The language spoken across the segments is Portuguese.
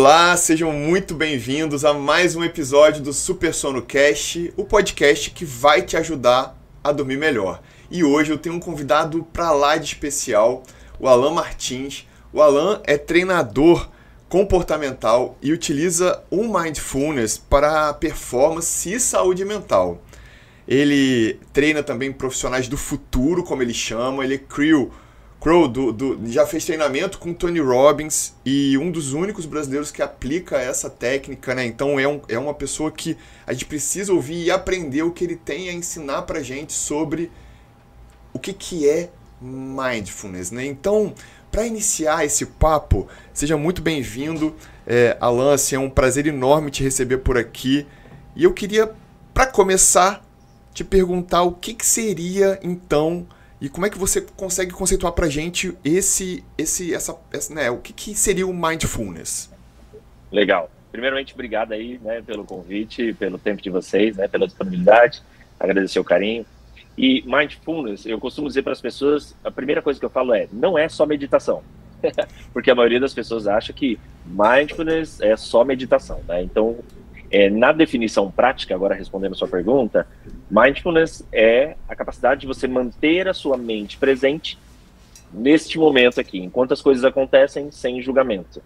Olá, sejam muito bem-vindos a mais um episódio do Super Sono Cast, o podcast que vai te ajudar a dormir melhor. E hoje eu tenho um convidado pra lá de especial, o Alan Martins. O Alan é treinador comportamental e utiliza o Mindfulness para performance e saúde mental. Ele treina também profissionais do futuro, como ele chama. Ele é Crow, já fez treinamento com Tony Robbins e um dos únicos brasileiros que aplica essa técnica, né? Então é uma pessoa que a gente precisa ouvir e aprender o que ele tem a ensinar pra gente sobre o que é Mindfulness, né? Então, para iniciar esse papo, seja muito bem-vindo, Alan. Assim, é um prazer enorme te receber por aqui. E eu queria, para começar, te perguntar o que seria, então, e como é que você consegue conceituar pra gente o que seria o Mindfulness? Legal. Primeiramente, obrigado aí, né, pelo convite, pelo tempo de vocês, né, pela disponibilidade, agradecer o carinho. E Mindfulness, eu costumo dizer para as pessoas, a primeira coisa que eu falo não é só meditação, porque a maioria das pessoas acha que Mindfulness é só meditação, né? Então, na definição prática, agora respondendo a sua pergunta, Mindfulness é a capacidade de você manter a sua mente presente neste momento aqui, enquanto as coisas acontecem sem julgamento.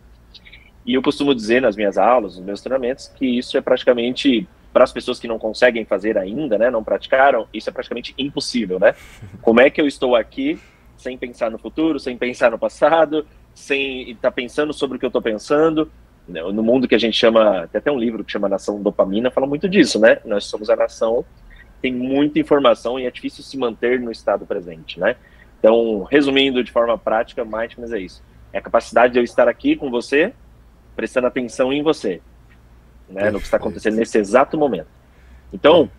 E eu costumo dizer nas minhas aulas, nos meus treinamentos, que isso é praticamente, para as pessoas que não conseguem fazer ainda, né, não praticaram, isso é praticamente impossível, né? Como é que eu estou aqui sem pensar no futuro, sem pensar no passado, sem estar pensando sobre o que eu estou pensando? No mundo que a gente chama, tem até um livro que chama Nação Dopamina, fala muito disso, né? Nós somos a nação, tem muita informação e é difícil se manter no estado presente, né? Então, resumindo de forma prática, Mindfulness é isso. É a capacidade de eu estar aqui com você, prestando atenção em você, né? No que está acontecendo nesse exato momento. Então,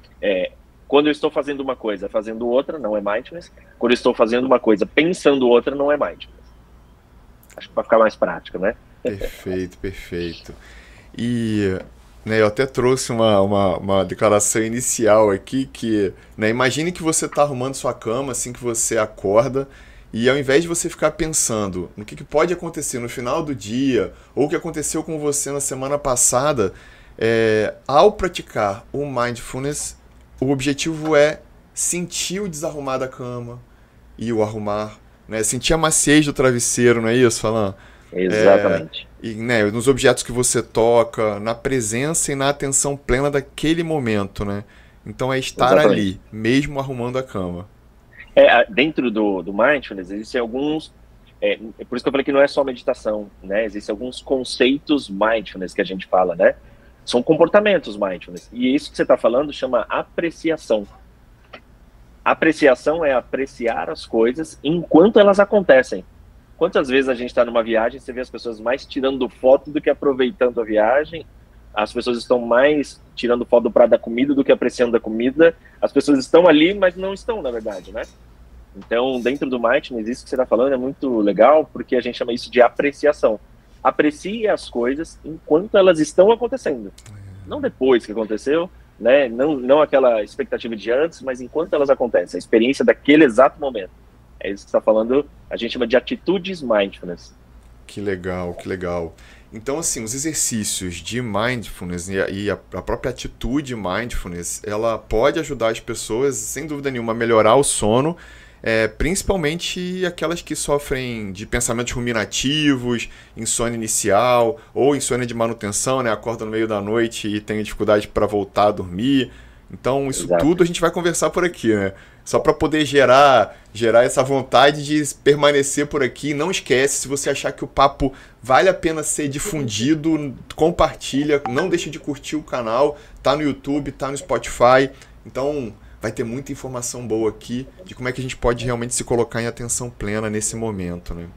quando eu estou fazendo uma coisa, fazendo outra, não é Mindfulness. Quando eu estou fazendo uma coisa, pensando outra, não é Mindfulness. Acho que para ficar mais prático, né? Perfeito, perfeito. E, né, eu até trouxe uma declaração inicial aqui que, né, imagine que você está arrumando sua cama assim que você acorda e ao invés de você ficar pensando no que pode acontecer no final do dia ou o que aconteceu com você na semana passada, ao praticar o Mindfulness, o objetivo é sentir o desarrumar da cama e o arrumar, né, sentir a maciez do travesseiro, não é isso, Alan? Exatamente. E, né, nos objetos que você toca, na presença e na atenção plena daquele momento, né? Então é estar ali, mesmo arrumando a cama. Dentro do Mindfulness, existem alguns... por isso que eu falei que não é só meditação, né? Existem alguns conceitos Mindfulness que a gente fala, né? São comportamentos Mindfulness. E isso que você está falando chama apreciação. Apreciação é apreciar as coisas enquanto elas acontecem. Quantas vezes a gente está numa viagem, você vê as pessoas mais tirando foto do que aproveitando a viagem, as pessoas estão mais tirando foto do prato da comida do que apreciando a comida, as pessoas estão ali, mas não estão, na verdade, né? Então, dentro do Mindfulness, isso que você está falando é muito legal, porque a gente chama isso de apreciação. Aprecie as coisas enquanto elas estão acontecendo. Não depois que aconteceu, né? Não aquela expectativa de antes, mas enquanto elas acontecem, a experiência daquele exato momento. É isso que você está falando, a gente chama de atitudes Mindfulness. Que legal, que legal. Então, assim, os exercícios de Mindfulness e a própria atitude Mindfulness, ela pode ajudar as pessoas, sem dúvida nenhuma, a melhorar o sono, principalmente aquelas que sofrem de pensamentos ruminativos, insônia inicial ou insônia de manutenção, né? Acorda no meio da noite e tem dificuldade para voltar a dormir. Então, isso tudo a gente vai conversar por aqui, né? Só para poder gerar essa vontade de permanecer por aqui. Não esquece, se você achar que o papo vale a pena ser difundido, compartilha, não deixa de curtir o canal. Tá no YouTube, tá no Spotify. Então, vai ter muita informação boa aqui de como é que a gente pode realmente se colocar em atenção plena nesse momento, né?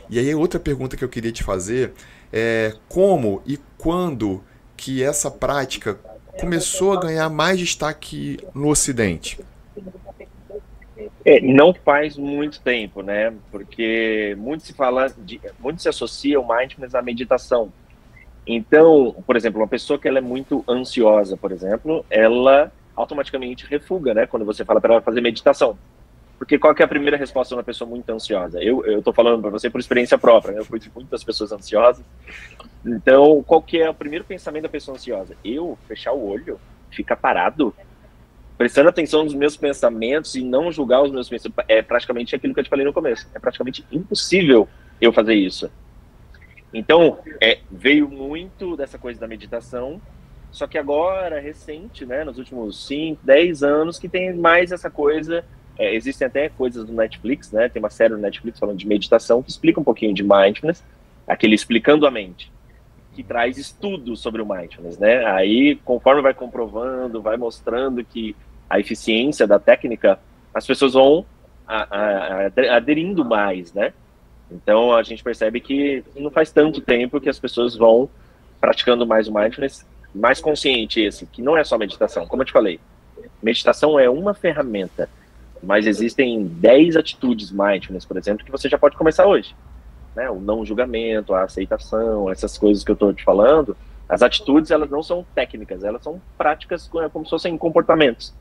E aí, outra pergunta que eu queria te fazer é como e quando que essa prática começou a ganhar mais destaque no Ocidente? Não faz muito tempo, né? Porque muito se associa o Mindfulness à meditação. Então, por exemplo, uma pessoa que ela é muito ansiosa, por exemplo, ela automaticamente refuga, né? Quando você fala para ela fazer meditação. Porque qual que é a primeira resposta de uma pessoa muito ansiosa? Eu tô falando para você por experiência própria, né? Eu fui de muitas pessoas ansiosas. Então, qual que é o primeiro pensamento da pessoa ansiosa? Eu fechar o olho, ficar parado, prestando atenção nos meus pensamentos e não julgar os meus pensamentos. É praticamente aquilo que eu te falei no começo. É praticamente impossível eu fazer isso. Então, veio muito dessa coisa da meditação, só que agora, recente, né, nos últimos 5, 10 anos, que tem mais essa coisa. Existem até coisas do Netflix, né? Tem uma série do Netflix falando de meditação que explica um pouquinho de mindfulness, aquele Explicando a Mente, que traz estudos sobre o mindfulness, né? Aí, conforme vai comprovando, vai mostrando que a eficiência da técnica, as pessoas vão aderindo mais, né? Então, a gente percebe que não faz tanto tempo que as pessoas vão praticando mais o mindfulness, mais consciente esse, que não é só meditação. Como eu te falei, meditação é uma ferramenta, mas existem 10 atitudes mindfulness, por exemplo, que você já pode começar hoje. Né? O não julgamento, a aceitação, essas coisas que eu estou te falando, as atitudes, elas não são técnicas, elas são práticas como se fossem comportamentos.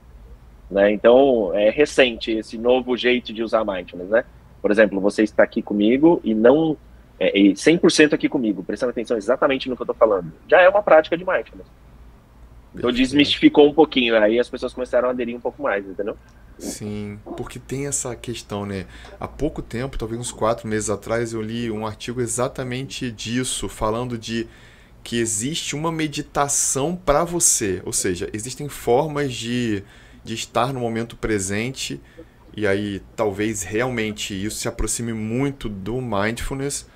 Né? Então, é recente esse novo jeito de usar mindfulness, né? Por exemplo, você está aqui comigo e não 100% aqui comigo, prestando atenção exatamente no que eu estou falando. Já é uma prática de mindfulness. Então, desmistificou um pouquinho, aí as pessoas começaram a aderir um pouco mais, entendeu? Sim, porque tem essa questão, né? Há pouco tempo, talvez uns 4 meses atrás, eu li um artigo exatamente disso, falando de que existe uma meditação para você. Ou seja, existem formas de estar no momento presente, e aí talvez realmente isso se aproxime muito do mindfulness,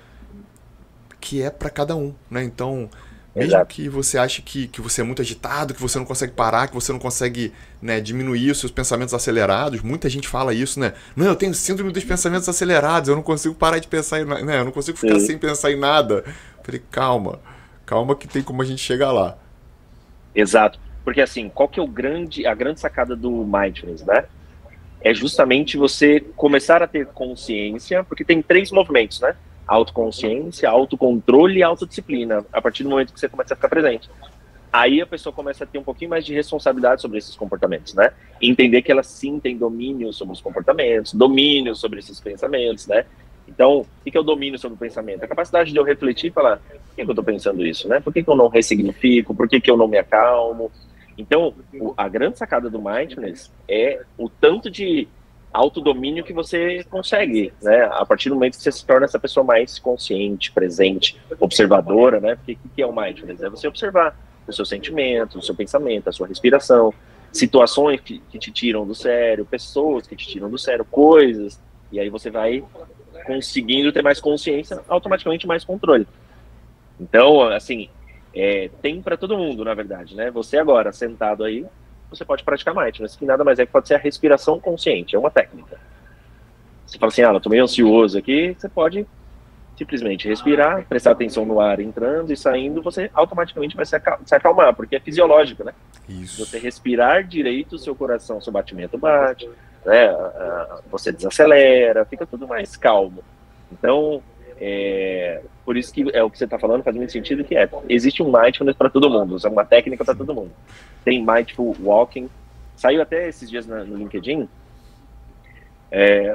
que é para cada um, né? Então, mesmo Exato. que você ache que você é muito agitado, que você não consegue parar, que você não consegue, né, diminuir os seus pensamentos acelerados, muita gente fala isso, né? Não, eu tenho síndrome dos pensamentos acelerados, eu não consigo parar de pensar em nada, né? Eu não consigo ficar sem pensar em nada. Eu falei, calma que tem como a gente chegar lá. Exato. Porque assim, qual que é a grande sacada do mindfulness, né? É justamente você começar a ter consciência, porque tem 3 movimentos, né? Autoconsciência, autocontrole e autodisciplina, a partir do momento que você começa a ficar presente. Aí a pessoa começa a ter um pouquinho mais de responsabilidade sobre esses comportamentos, né? E entender que ela sim tem domínio sobre os comportamentos, domínio sobre esses pensamentos, né? Então, o que é o domínio sobre o pensamento? A capacidade de eu refletir e falar, por que eu estou pensando isso, né? Por que eu não ressignifico? Por que eu não me acalmo? Então, a grande sacada do mindfulness é o tanto de autodomínio que você consegue, né? A partir do momento que você se torna essa pessoa mais consciente, presente, observadora, né? Porque o que é o mindfulness? É você observar os seus sentimentos, o seu pensamento, a sua respiração, situações que te tiram do sério, pessoas que te tiram do sério, coisas, e aí você vai conseguindo ter mais consciência, automaticamente mais controle. Então, assim, tem para todo mundo, na verdade, né? Você agora, sentado aí, você pode praticar mindfulness, que nada mais é que pode ser a respiração consciente, é uma técnica. Você fala assim, eu tô meio ansioso aqui, você pode simplesmente respirar, prestar atenção no ar entrando e saindo, você automaticamente vai se acalmar, porque é fisiológico, né? Isso. Você respirar direito, seu coração, seu batimento bate, né? Você desacelera, fica tudo mais calmo. Então, por isso que é o que você está falando, faz muito sentido, que existe um mindfulness para todo mundo, é uma técnica para todo mundo. Tem mindful walking, saiu até esses dias no LinkedIn,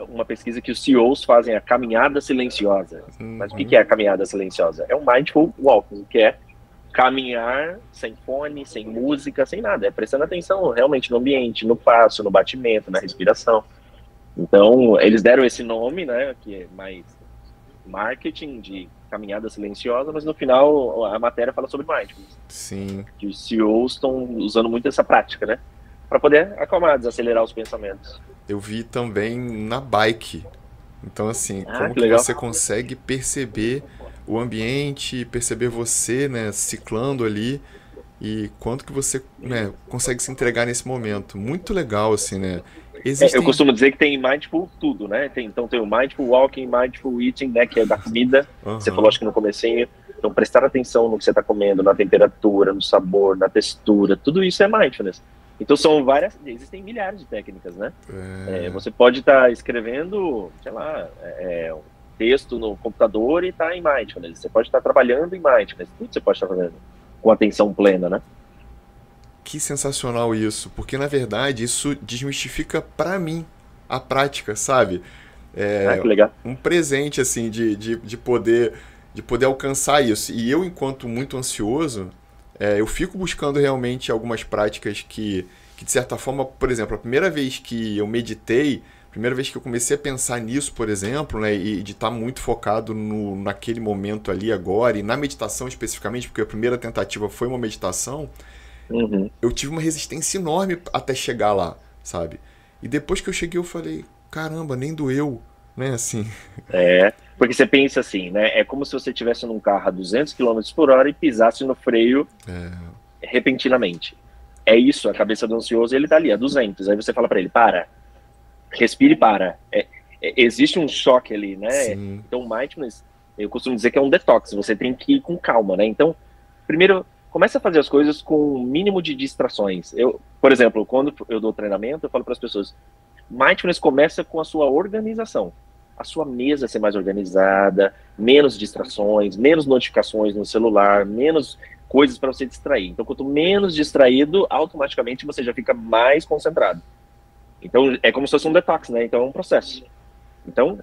uma pesquisa que os CEOs fazem a caminhada silenciosa. Mas o que é a caminhada silenciosa? É um mindful walking, que é caminhar sem fone, sem música, sem nada, prestando atenção realmente no ambiente, no passo, no batimento, na respiração. Então, eles deram esse nome, né, que é mais marketing de caminhada silenciosa, mas no final a matéria fala sobre mindfulness. Sim. Que os CEOs estão usando muito essa prática, né, para poder acalmar, desacelerar os pensamentos. Eu vi também na bike. Então, assim, como que você consegue perceber o ambiente, perceber você, né, ciclando ali, e quanto que você, né, consegue se entregar nesse momento. Muito legal, assim, né? Eu costumo dizer que tem mindful tudo, né? Então tem o mindful walking, mindful eating, né, que é da comida. Você falou, acho que no comecinho. Então prestar atenção no que você está comendo, na temperatura, no sabor, na textura, tudo isso é mindfulness. Então são existem milhares de técnicas, né? Você pode estar escrevendo, sei lá, um texto no computador e estar em mindfulness. Você pode estar trabalhando em mindfulness. Tudo você pode estar fazendo com atenção plena, né? Que sensacional isso, porque na verdade isso desmistifica pra mim a prática, sabe? Que legal. Um presente, assim, de poder alcançar isso. E eu, enquanto muito ansioso, eu fico buscando realmente algumas práticas que, de certa forma, por exemplo, a primeira vez que eu meditei, a primeira vez que eu comecei a pensar nisso, por exemplo, né, e de estar muito focado naquele momento ali agora, e na meditação especificamente, porque a primeira tentativa foi uma meditação, Uhum. eu tive uma resistência enorme até chegar lá, sabe? E depois que eu cheguei, eu falei, caramba, nem doeu, né, assim. Porque você pensa assim, né? É como se você estivesse num carro a 200 quilômetros por hora e pisasse no freio repentinamente. É isso, a cabeça do ansioso, ele tá ali a 200. Aí você fala para ele, para, respire e para. Existe um choque ali, né? Sim. Então, mindfulness, eu costumo dizer que é um detox, você tem que ir com calma, né? Então, primeiro, comece a fazer as coisas com o mínimo de distrações. Por exemplo, quando eu dou treinamento, eu falo para as pessoas, mindfulness começa com a sua organização. A sua mesa ser mais organizada, menos distrações, menos notificações no celular, menos coisas para você distrair. Então, quanto menos distraído, automaticamente você já fica mais concentrado. Então, é como se fosse um detox, né? Então, é um processo. Então,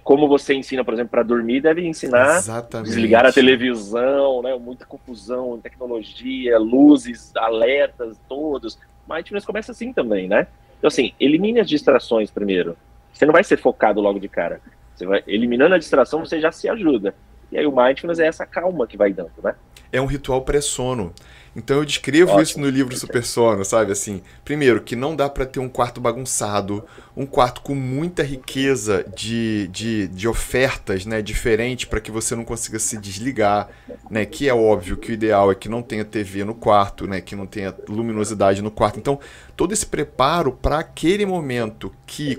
como você ensina, por exemplo, para dormir, deve ensinar Exatamente. Desligar a televisão, né? Muita confusão, tecnologia, luzes, alertas, todos. Mindfulness começa assim também, né? Então, assim, elimine as distrações primeiro. Você não vai ser focado logo de cara. Você vai eliminando a distração, você já se ajuda. E aí o mindfulness é essa calma que vai dando, né? É um ritual pré-sono. Então eu descrevo isso no livro Super Sono, sabe? Assim, primeiro, que não dá para ter um quarto bagunçado, um quarto com muita riqueza de ofertas, né, diferentes para que você não consiga se desligar, né? Que é óbvio que o ideal é que não tenha TV no quarto, né? Que não tenha luminosidade no quarto. Então, todo esse preparo para aquele momento que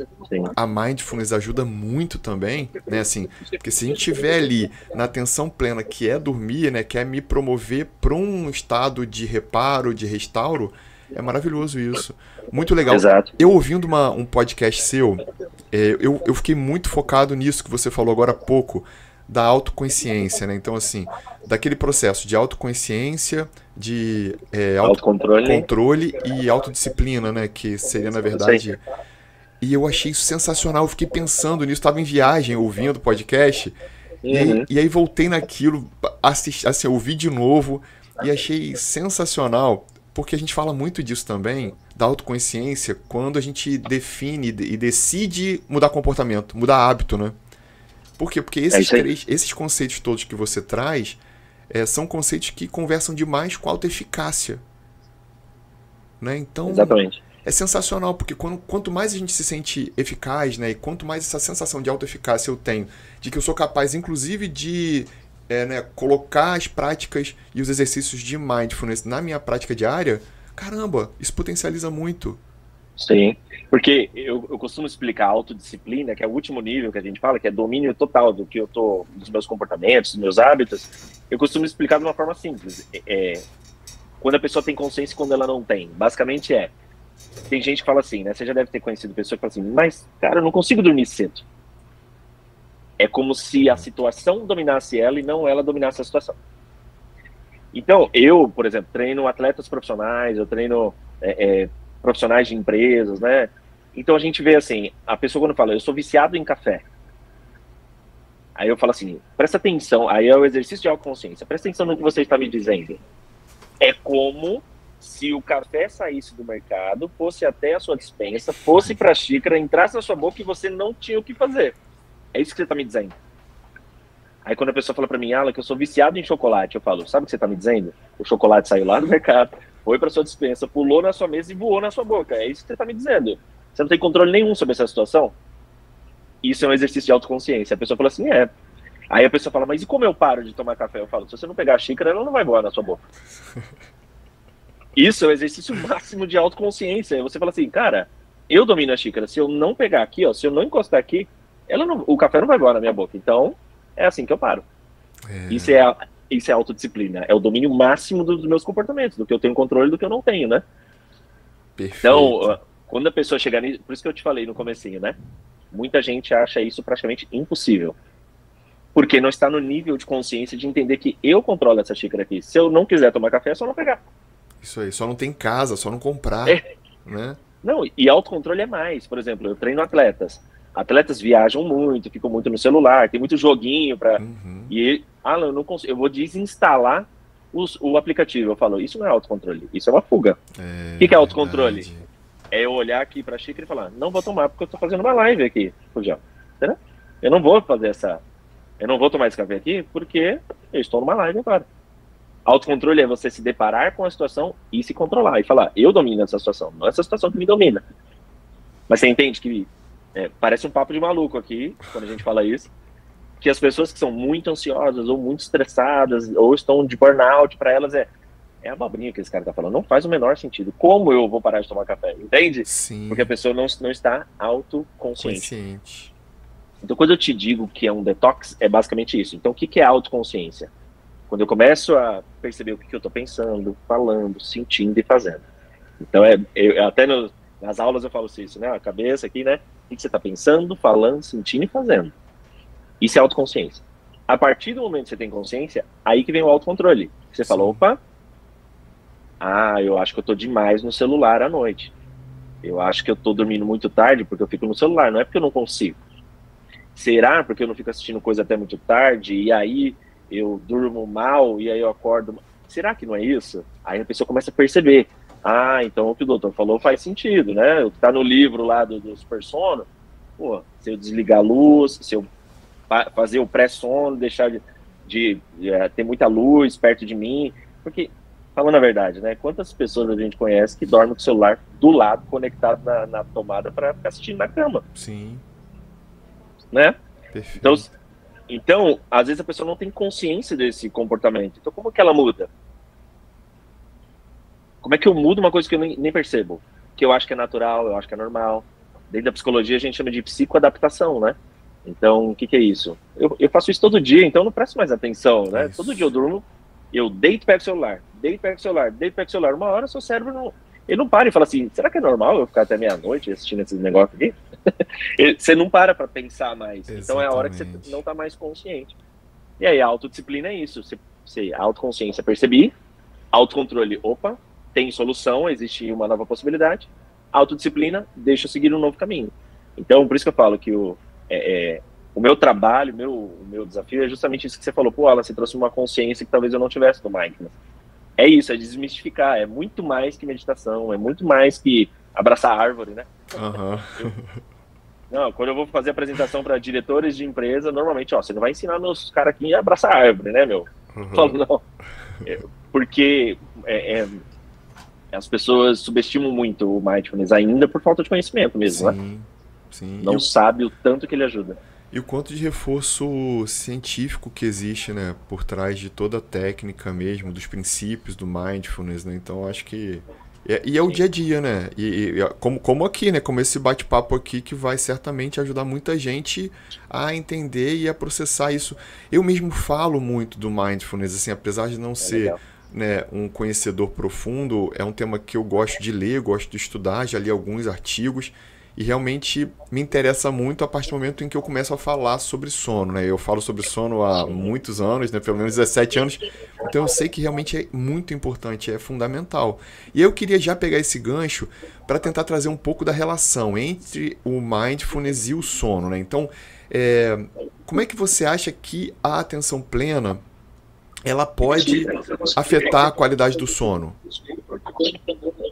a mindfulness ajuda muito também, né? Assim, porque se a gente estiver ali na atenção plena, que é dormir, né? Que é me promover para um estado de reparo, de restauro, é maravilhoso isso. Muito legal. Exato. Eu ouvindo um podcast seu, eu fiquei muito focado nisso que você falou agora há pouco, da autoconsciência, né? Então, assim, daquele processo de autoconsciência, de autocontrole e autodisciplina, né? Que seria, na verdade... E eu achei isso sensacional, eu fiquei pensando nisso, estava em viagem ouvindo o podcast, e aí voltei naquilo, assim, ouvi de novo, e achei sensacional, porque a gente fala muito disso também, da autoconsciência, quando a gente define e decide mudar comportamento, mudar hábito, né? Por quê? Porque esses conceitos todos que você traz são conceitos que conversam demais com a autoeficácia. Né? Então, exatamente. É sensacional, porque quanto mais a gente se sente eficaz, né, e quanto mais essa sensação de autoeficácia eu tenho, de que eu sou capaz, inclusive, de colocar as práticas e os exercícios de mindfulness na minha prática diária, caramba, isso potencializa muito. Sim, porque eu costumo explicar a autodisciplina, que é o último nível que a gente fala, que é domínio total dos meus comportamentos, dos meus hábitos. Eu costumo explicar de uma forma simples. Quando a pessoa tem consciência e quando ela não tem. Basicamente tem gente que fala assim, né? Você já deve ter conhecido pessoa que fala assim, mas, cara, eu não consigo dormir cedo. É como se a situação dominasse ela e não ela dominasse a situação. Então, eu, por exemplo, treino atletas profissionais, eu treino profissionais de empresas, né? Então a gente vê assim, a pessoa quando fala, eu sou viciado em café. Aí eu falo assim, presta atenção, aí é o exercício de autoconsciência, presta atenção no que você está me dizendo. É como se o café saísse do mercado, fosse até a sua despensa, fosse para a xícara, entrasse na sua boca e você não tinha o que fazer. É isso que você está me dizendo. Aí quando a pessoa fala para mim, Alan, que eu sou viciado em chocolate, eu falo, sabe o que você está me dizendo? O chocolate saiu lá do mercado, foi para sua despensa, pulou na sua mesa e voou na sua boca. É isso que você está me dizendo. Você não tem controle nenhum sobre essa situação? Isso é um exercício de autoconsciência. A pessoa fala assim, Aí a pessoa fala, mas e como eu paro de tomar café? Eu falo, se você não pegar a xícara, ela não vai voar na sua boca. Isso é o exercício máximo de autoconsciência. Aí você fala assim, cara, eu domino a xícara. Se eu não pegar aqui, se eu não encostar aqui, o café não vai voar na minha boca. Então, é assim que eu paro. Isso é autodisciplina. É o domínio máximo dos meus comportamentos, do que eu tenho controle e do que eu não tenho, né? Perfeito. Então, quando a pessoa chegar nisso, por isso que eu te falei no comecinho, né? Muita gente acha isso praticamente impossível. Porque não está no nível de consciência de entender que eu controlo essa xícara aqui. Se eu não quiser tomar café, é só não pegar. Isso aí, só não tem casa, só não comprar, né? Não, e autocontrole é mais. Por exemplo, eu treino atletas. Atletas viajam muito, ficam muito no celular, tem muito joguinho para. E Alan, eu não consigo, eu vou desinstalar o aplicativo. Eu falo, isso não é autocontrole, isso é uma fuga. O que é autocontrole? Verdade. É eu olhar aqui para a xícara e falar, não vou tomar porque eu estou fazendo uma live aqui, Rogério. Entendeu? Eu não vou fazer eu não vou tomar esse café aqui porque eu estou numa live agora. Autocontrole é você se deparar com a situação e se controlar e falar, eu domino essa situação, não é essa situação que me domina. Mas você entende que parece um papo de maluco aqui, quando a gente fala isso, que as pessoas que são muito ansiosas ou muito estressadas ou estão de burnout, para elas é abobrinha que esse cara tá falando, não faz o menor sentido. Como eu vou parar de tomar café? Entende? Sim. Porque a pessoa não está autoconsciente. Consciente. Então, quando eu te digo que é um detox, é basicamente isso. Então, o que é autoconsciência? Quando eu começo a perceber o que eu estou pensando, falando, sentindo e fazendo. Então, até nas aulas eu falo isso, né? A cabeça aqui, né? O que você está pensando, falando, sentindo e fazendo. Isso é autoconsciência. A partir do momento que você tem consciência, aí que vem o autocontrole. Você fala, opa, eu acho que eu estou demais no celular à noite. Eu acho que eu estou dormindo muito tarde porque eu fico no celular, não é porque eu não consigo. Será porque eu não fico assistindo coisa até muito tarde e aí eu durmo mal e aí eu acordo... Será que não é isso? Aí a pessoa começa a perceber. Então o que o doutor falou faz sentido, né? O que tá no livro lá do super sono, se eu desligar a luz, se eu fazer o pré-sono, deixar de ter muita luz perto de mim, porque, falando a verdade, né? Quantas pessoas a gente conhece que dormem com o celular do lado, conectado na tomada para ficar assistindo na cama? Sim. Né? Perfeito. Então, às vezes a pessoa não tem consciência desse comportamento. Então, como que ela muda? Como é que eu mudo uma coisa que eu nem percebo? Que eu acho que é natural, eu acho que é normal. Dentro da psicologia a gente chama de psicoadaptação, né? Então, o que é isso? Eu faço isso todo dia, então eu não presto mais atenção, né? Isso. Todo dia eu durmo, eu deito e pego o celular, deito e pego o celular, deito e pego o celular. Uma hora seu cérebro ele não para e fala assim, será que é normal eu ficar até meia-noite assistindo esses negócios aqui? Você não para pensar mais. Exatamente. Então é a hora que você não está mais consciente. E aí a autodisciplina é isso. A autoconsciência percebi, autocontrole, opa, tem solução, existe uma nova possibilidade. Autodisciplina, deixa eu seguir um novo caminho. Então, por isso que eu falo que o meu trabalho, o meu desafio é justamente isso que você falou. Alan, você trouxe uma consciência que talvez eu não tivesse do mindfulness. É isso, é desmistificar. É muito mais que meditação, é muito mais que abraçar a árvore, né? Não, quando eu vou fazer apresentação para diretores de empresa, normalmente, você não vai ensinar meus caras aqui a abraçar a árvore, né, meu? Eu falo, não. Porque as pessoas subestimam muito o mindfulness ainda por falta de conhecimento mesmo, né? Sim. Não sabe o tanto que ele ajuda. E o quanto de reforço científico que existe, né, por trás de toda a técnica mesmo, dos princípios do mindfulness, né? Então acho que é o dia a dia, né? E como aqui, né? Como esse bate-papo aqui que vai certamente ajudar muita gente a entender e a processar isso. Eu mesmo falo muito do mindfulness, assim, apesar de não ser, né, um conhecedor profundo, é um tema que eu gosto de ler, gosto de estudar, já li alguns artigos e realmente me interessa muito a partir do momento em que eu começo a falar sobre sono, né? Eu falo sobre sono há muitos anos, né? Pelo menos 17 anos, então eu sei que realmente é muito importante, é fundamental. E eu queria já pegar esse gancho para tentar trazer um pouco da relação entre o mindfulness e o sono, né? Então, como é que você acha que a atenção plena ela pode afetar a qualidade do sono?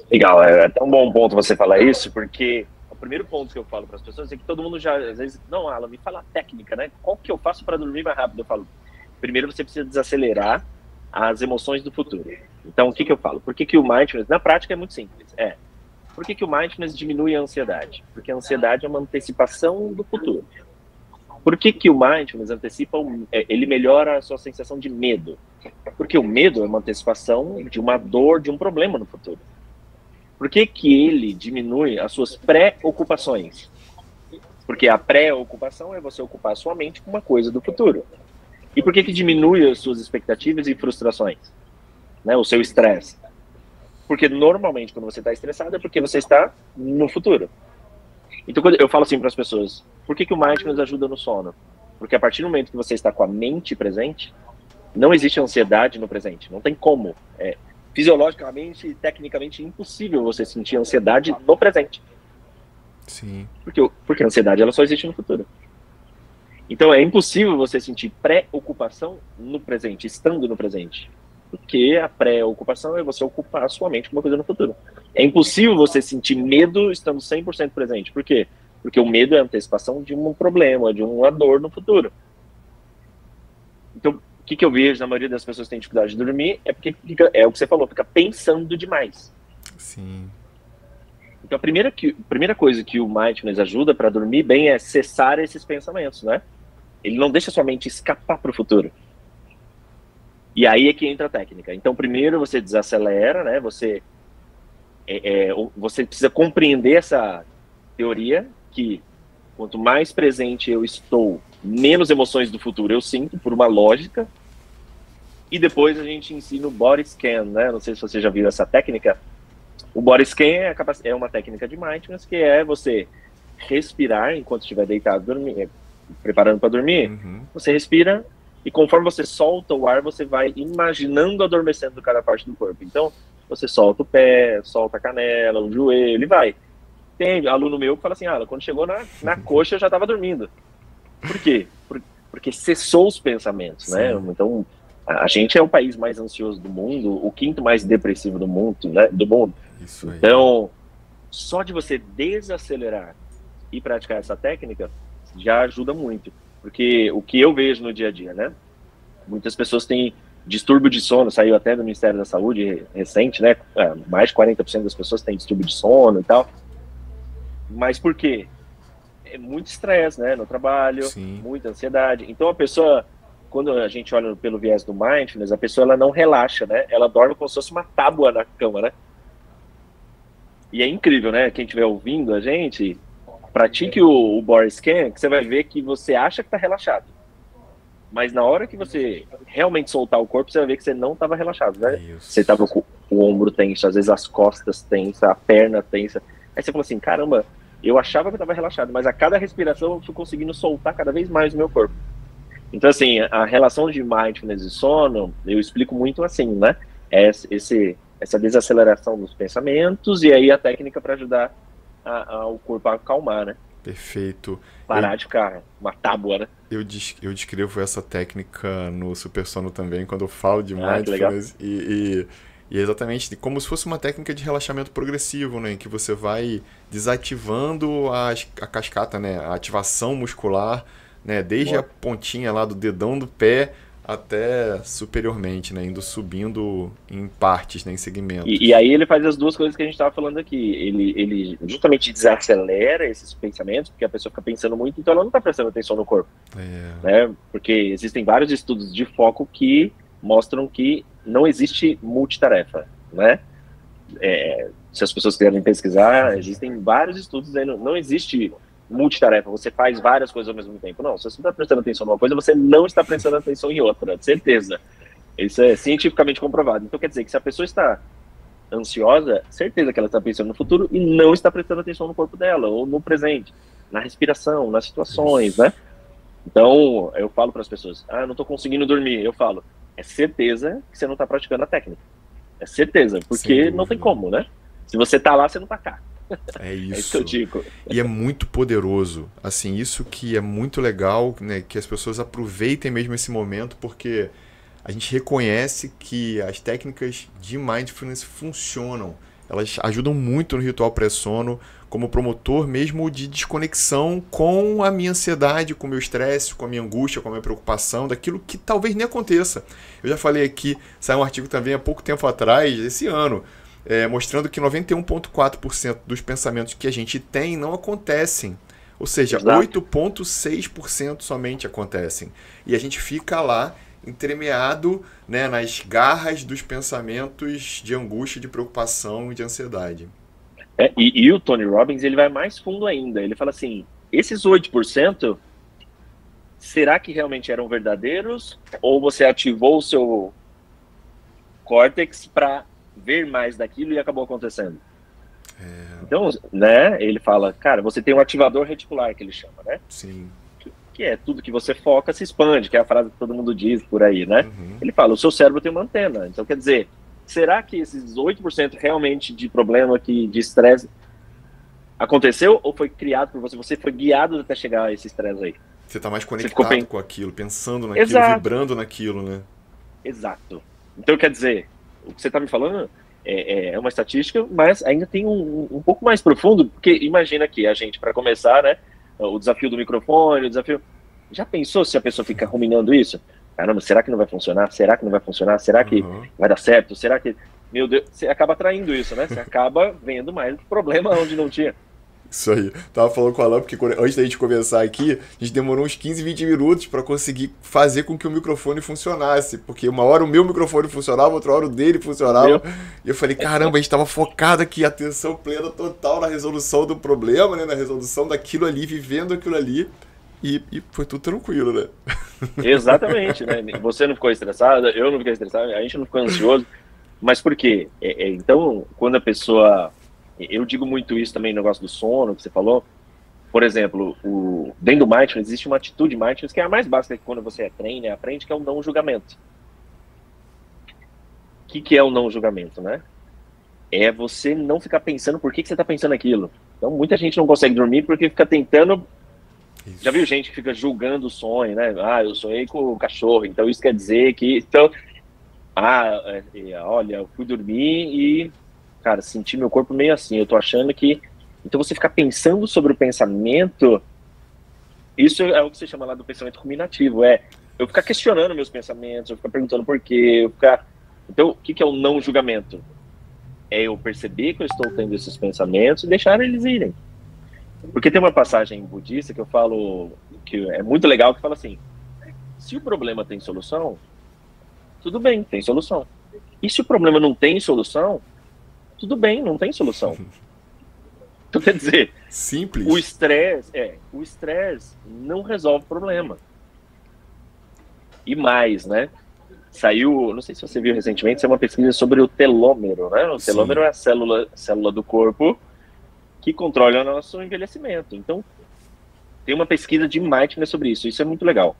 Legal, é até um bom ponto você falar isso, porque o primeiro ponto que eu falo para as pessoas é que todo mundo já, às vezes, não, Alan, me fala a técnica, né? Qual que eu faço para dormir mais rápido? Eu falo, primeiro você precisa desacelerar as emoções do futuro. Então, o que eu falo? Por que o mindfulness, na prática é muito simples, por que o mindfulness diminui a ansiedade? Porque a ansiedade é uma antecipação do futuro. Por que o mindfulness antecipa, ele melhora a sua sensação de medo? Porque o medo é uma antecipação de uma dor, de um problema no futuro. Por que ele diminui as suas pré-ocupações? Porque a pré-ocupação é você ocupar a sua mente com uma coisa do futuro. E por que diminui as suas expectativas e frustrações? Né, o seu estresse? Porque normalmente quando você está estressado é porque você está no futuro. Então quando eu falo assim para as pessoas, por que o mindfulness ajuda no sono? Porque a partir do momento que você está com a mente presente, não existe ansiedade no presente, não tem como. fisiologicamente e tecnicamente impossível você sentir ansiedade no presente. Sim. Porque a ansiedade ela só existe no futuro. Então é impossível você sentir preocupação no presente, estando no presente. Porque a preocupação é você ocupar a sua mente com uma coisa no futuro. É impossível você sentir medo estando 100% presente. Por quê? Porque o medo é a antecipação de um problema, de uma dor no futuro. Então, o que eu vejo na maioria das pessoas que têm dificuldade de dormir é porque é o que você falou, fica pensando demais. Sim. Então, a primeira coisa que o Mindfulness ajuda para dormir bem é cessar esses pensamentos, né? Ele não deixa sua mente escapar para o futuro. E aí é que entra a técnica. Então, primeiro você desacelera, né? Você precisa compreender essa teoria que quanto mais presente eu estou, menos emoções do futuro eu sinto, por uma lógica. E depois a gente ensina o body scan, né? Não sei se você já viu essa técnica. O body scan é uma técnica de mindfulness que é você respirar enquanto estiver deitado, preparando para dormir. Uhum. Você respira e conforme você solta o ar, você vai imaginando adormecendo cada parte do corpo. Então, você solta o pé, solta a canela, o joelho, e vai. Tem aluno meu que fala assim, quando chegou na coxa eu já estava dormindo. Por quê? Porque cessou os pensamentos, Sim. né? Então, a gente é o país mais ansioso do mundo, o quinto mais depressivo do mundo, né? Isso aí. Então, só de você desacelerar e praticar essa técnica já ajuda muito. Porque o que eu vejo no dia a dia, né? Muitas pessoas têm distúrbio de sono, saiu até do Ministério da Saúde recente, né? Mais de 40% das pessoas têm distúrbio de sono e tal. Mas por quê? É muito estresse, né? No trabalho, Sim. muita ansiedade. Então a pessoa, quando a gente olha pelo viés do mindfulness, a pessoa ela não relaxa, né? Ela dorme como se fosse uma tábua na cama, né? E é incrível, né? Quem estiver ouvindo a gente, pratique o body scan, que você vai ver que você acha que está relaxado. Mas na hora que você realmente soltar o corpo, você vai ver que você não estava relaxado, né? Isso. Você estava com o ombro tenso, às vezes as costas tensas, a perna tensa. Aí você falou assim, caramba, eu achava que eu estava relaxado, mas a cada respiração eu fui conseguindo soltar cada vez mais o meu corpo. Então, assim, a relação de mindfulness e sono, eu explico muito assim, né? Essa desaceleração dos pensamentos e aí a técnica para ajudar o corpo a acalmar, né? Perfeito. Parar de ficar uma tábua, né? Eu descrevo essa técnica no Super Sono também, quando eu falo de que legal. mindfulness. E é exatamente como se fosse uma técnica de relaxamento progressivo, né? Em que você vai desativando a cascata, né? A ativação muscular, né? Desde Boa. a pontinha lá do dedão do pé até superiormente, né? Indo subindo em partes, né? Em segmentos. E aí ele faz as duas coisas que a gente estava falando aqui. Ele justamente desacelera esses pensamentos, porque a pessoa fica pensando muito, então ela não está prestando atenção no corpo. Né? Porque existem vários estudos de foco que mostram que não existe multitarefa, né? Se as pessoas quiserem pesquisar, existem vários estudos dizendo não existe multitarefa, você faz várias coisas ao mesmo tempo. Não, se você não está prestando atenção numa coisa, você não está prestando atenção em outra, certeza. Isso é cientificamente comprovado. Então quer dizer que se a pessoa está ansiosa, certeza que ela está pensando no futuro e não está prestando atenção no corpo dela, ou no presente, na respiração, nas situações, né? Então, eu falo para as pessoas, não estou conseguindo dormir. Eu falo, é certeza que você não está praticando a técnica. É certeza, porque não tem como, né? Se você está lá, você não está cá. É isso. É isso que eu digo. E é muito poderoso. Assim, isso que é muito legal, né? Que as pessoas aproveitem mesmo esse momento, porque a gente reconhece que as técnicas de mindfulness funcionam. Elas ajudam muito no ritual pré-sono, como promotor mesmo de desconexão com a minha ansiedade, com o meu estresse, com a minha angústia, com a minha preocupação, daquilo que talvez nem aconteça. Eu já falei aqui, saiu um artigo também há pouco tempo atrás, esse ano, mostrando que 91,4% dos pensamentos que a gente tem não acontecem. Ou seja, 8,6% somente acontecem. E a gente fica lá entremeado, né, nas garras dos pensamentos de angústia, de preocupação e de ansiedade. E o Tony Robbins, ele vai mais fundo ainda. Ele fala assim, esses 8%, será que realmente eram verdadeiros? Ou você ativou o seu córtex para ver mais daquilo e acabou acontecendo? Então, né, ele fala, cara, você tem um ativador reticular, que ele chama, né? Sim. Que é tudo que você foca se expande, que é a frase que todo mundo diz por aí, né? Ele fala, o seu cérebro tem uma antena. Então, quer dizer, será que esses 8% realmente de problema, de estresse, aconteceu ou foi criado por você? Você foi guiado até chegar a esse estresse aí? Você tá mais Você ficou conectado com aquilo, pensando naquilo, Exato. vibrando naquilo, né? Exato. Então, quer dizer, o que você tá me falando é uma estatística, mas ainda tem um pouco mais profundo, porque imagina que a gente, para começar, né, o desafio do microfone, o desafio... Já pensou se a pessoa fica ruminando isso? Caramba, será que não vai funcionar? Será que não vai funcionar? Será que vai dar certo? Será que... Meu Deus, você acaba atraindo isso, né? Você acaba vendo mais problema onde não tinha. Isso aí. Tava falando com a Alan, porque antes da gente começar aqui, a gente demorou uns 15, 20 minutos para conseguir fazer com que o microfone funcionasse. Porque uma hora o meu microfone funcionava, outra hora o dele funcionava. E eu falei, caramba, a gente tava focado aqui, atenção plena total na resolução do problema, né? Na resolução daquilo ali, vivendo aquilo ali. E foi tudo tranquilo, né? Exatamente, né? Você não ficou estressado, eu não fiquei estressado, a gente não ficou ansioso. Mas por quê? Então, quando a pessoa... Eu digo muito isso também no negócio do sono, que você falou. Por exemplo, dentro do Mindfulness existe uma atitude Mindfulness que é a mais básica que quando você treina, aprende, que é o não julgamento. O que é o não julgamento, né? É você não ficar pensando por que você está pensando aquilo. Então, muita gente não consegue dormir porque fica tentando... Isso. Já viu gente que fica julgando o sonho, né? Ah, eu sonhei com o cachorro, então isso quer dizer que... Então, olha, eu fui dormir e... Cara, senti meu corpo meio assim, eu tô achando que... Então você ficar pensando sobre o pensamento, isso é o que você chama lá do pensamento ruminativo, eu ficar questionando meus pensamentos, eu ficar perguntando por quê, eu ficar... Então, o que é o não julgamento? É eu perceber que eu estou tendo esses pensamentos e deixar eles irem. Porque tem uma passagem budista que eu falo, que é muito legal, que fala assim, se o problema tem solução, tudo bem, tem solução. E se o problema não tem solução, tudo bem, não tem solução. Então, quer dizer, simples. O estresse não resolve o problema. E mais, né? Saiu, não sei se você viu recentemente, saiu uma pesquisa sobre o telômero, né? O telômero é a célula do corpo que controla o nosso envelhecimento. Então, tem uma pesquisa de mindfulness sobre isso. Isso é muito legal.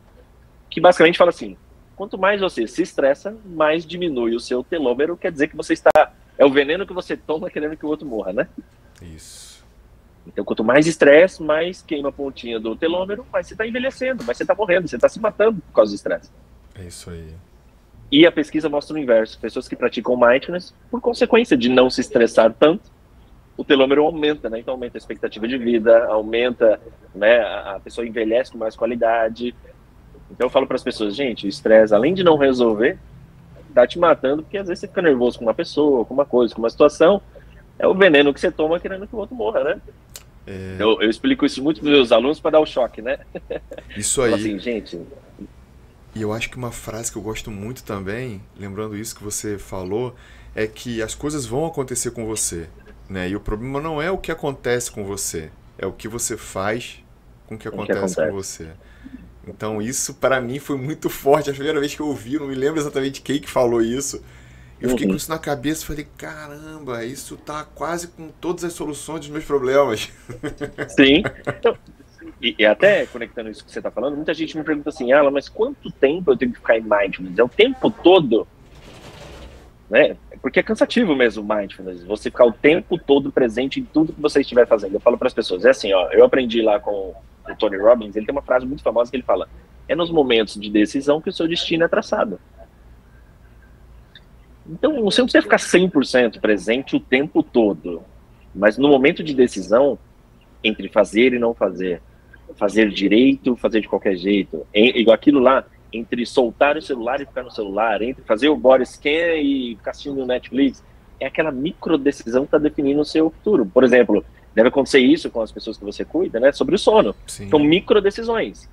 Que basicamente fala assim, quanto mais você se estressa, mais diminui o seu telômero, quer dizer que você está... É o veneno que você toma querendo que o outro morra, né? Isso. Então, quanto mais estresse, mais queima a pontinha do telômero, mais você está envelhecendo, mais você está morrendo, você está se matando por causa do estresse. É isso aí. E a pesquisa mostra o inverso. Pessoas que praticam mindfulness, por consequência de não se estressar tanto, o telômero aumenta, né? Então aumenta a expectativa de vida, aumenta, né? A pessoa envelhece com mais qualidade. Então eu falo para as pessoas, gente, o estresse, além de não resolver, tá te matando, porque às vezes você fica nervoso com uma pessoa, com uma coisa, com uma situação, é o veneno que você toma querendo que o outro morra, né? Eu explico isso muito para os meus alunos para dar o choque, né? Isso aí. Assim, gente... E eu acho que uma frase que eu gosto muito também, lembrando isso que você falou, é que as coisas vão acontecer com você, né? E o problema não é o que acontece com você, é o que você faz com o que acontece com você. Então isso para mim foi muito forte. A primeira vez que eu ouvi, não me lembro exatamente quem que falou isso. Eu fiquei com isso na cabeça e falei, caramba, isso tá quase com todas as soluções dos meus problemas. Sim. Então, e até conectando isso que você tá falando, muita gente me pergunta assim, mas quanto tempo eu tenho que ficar em mindfulness? É o tempo todo? Né? Porque é cansativo mesmo o mindfulness. Você ficar o tempo todo presente em tudo que você estiver fazendo. Eu falo para as pessoas, assim, eu aprendi lá com o Tony Robbins, ele tem uma frase muito famosa que ele fala, é nos momentos de decisão que o seu destino é traçado. Então, você não precisa ficar 100% presente o tempo todo, mas no momento de decisão, entre fazer e não fazer, fazer direito, fazer de qualquer jeito, igual aquilo lá, entre soltar o celular e ficar no celular, entre fazer o body scan e ficar assistindo no Netflix, é aquela micro decisão que está definindo o seu futuro. Por exemplo, deve acontecer isso com as pessoas que você cuida, né? Sobre o sono. Sim. São micro decisões.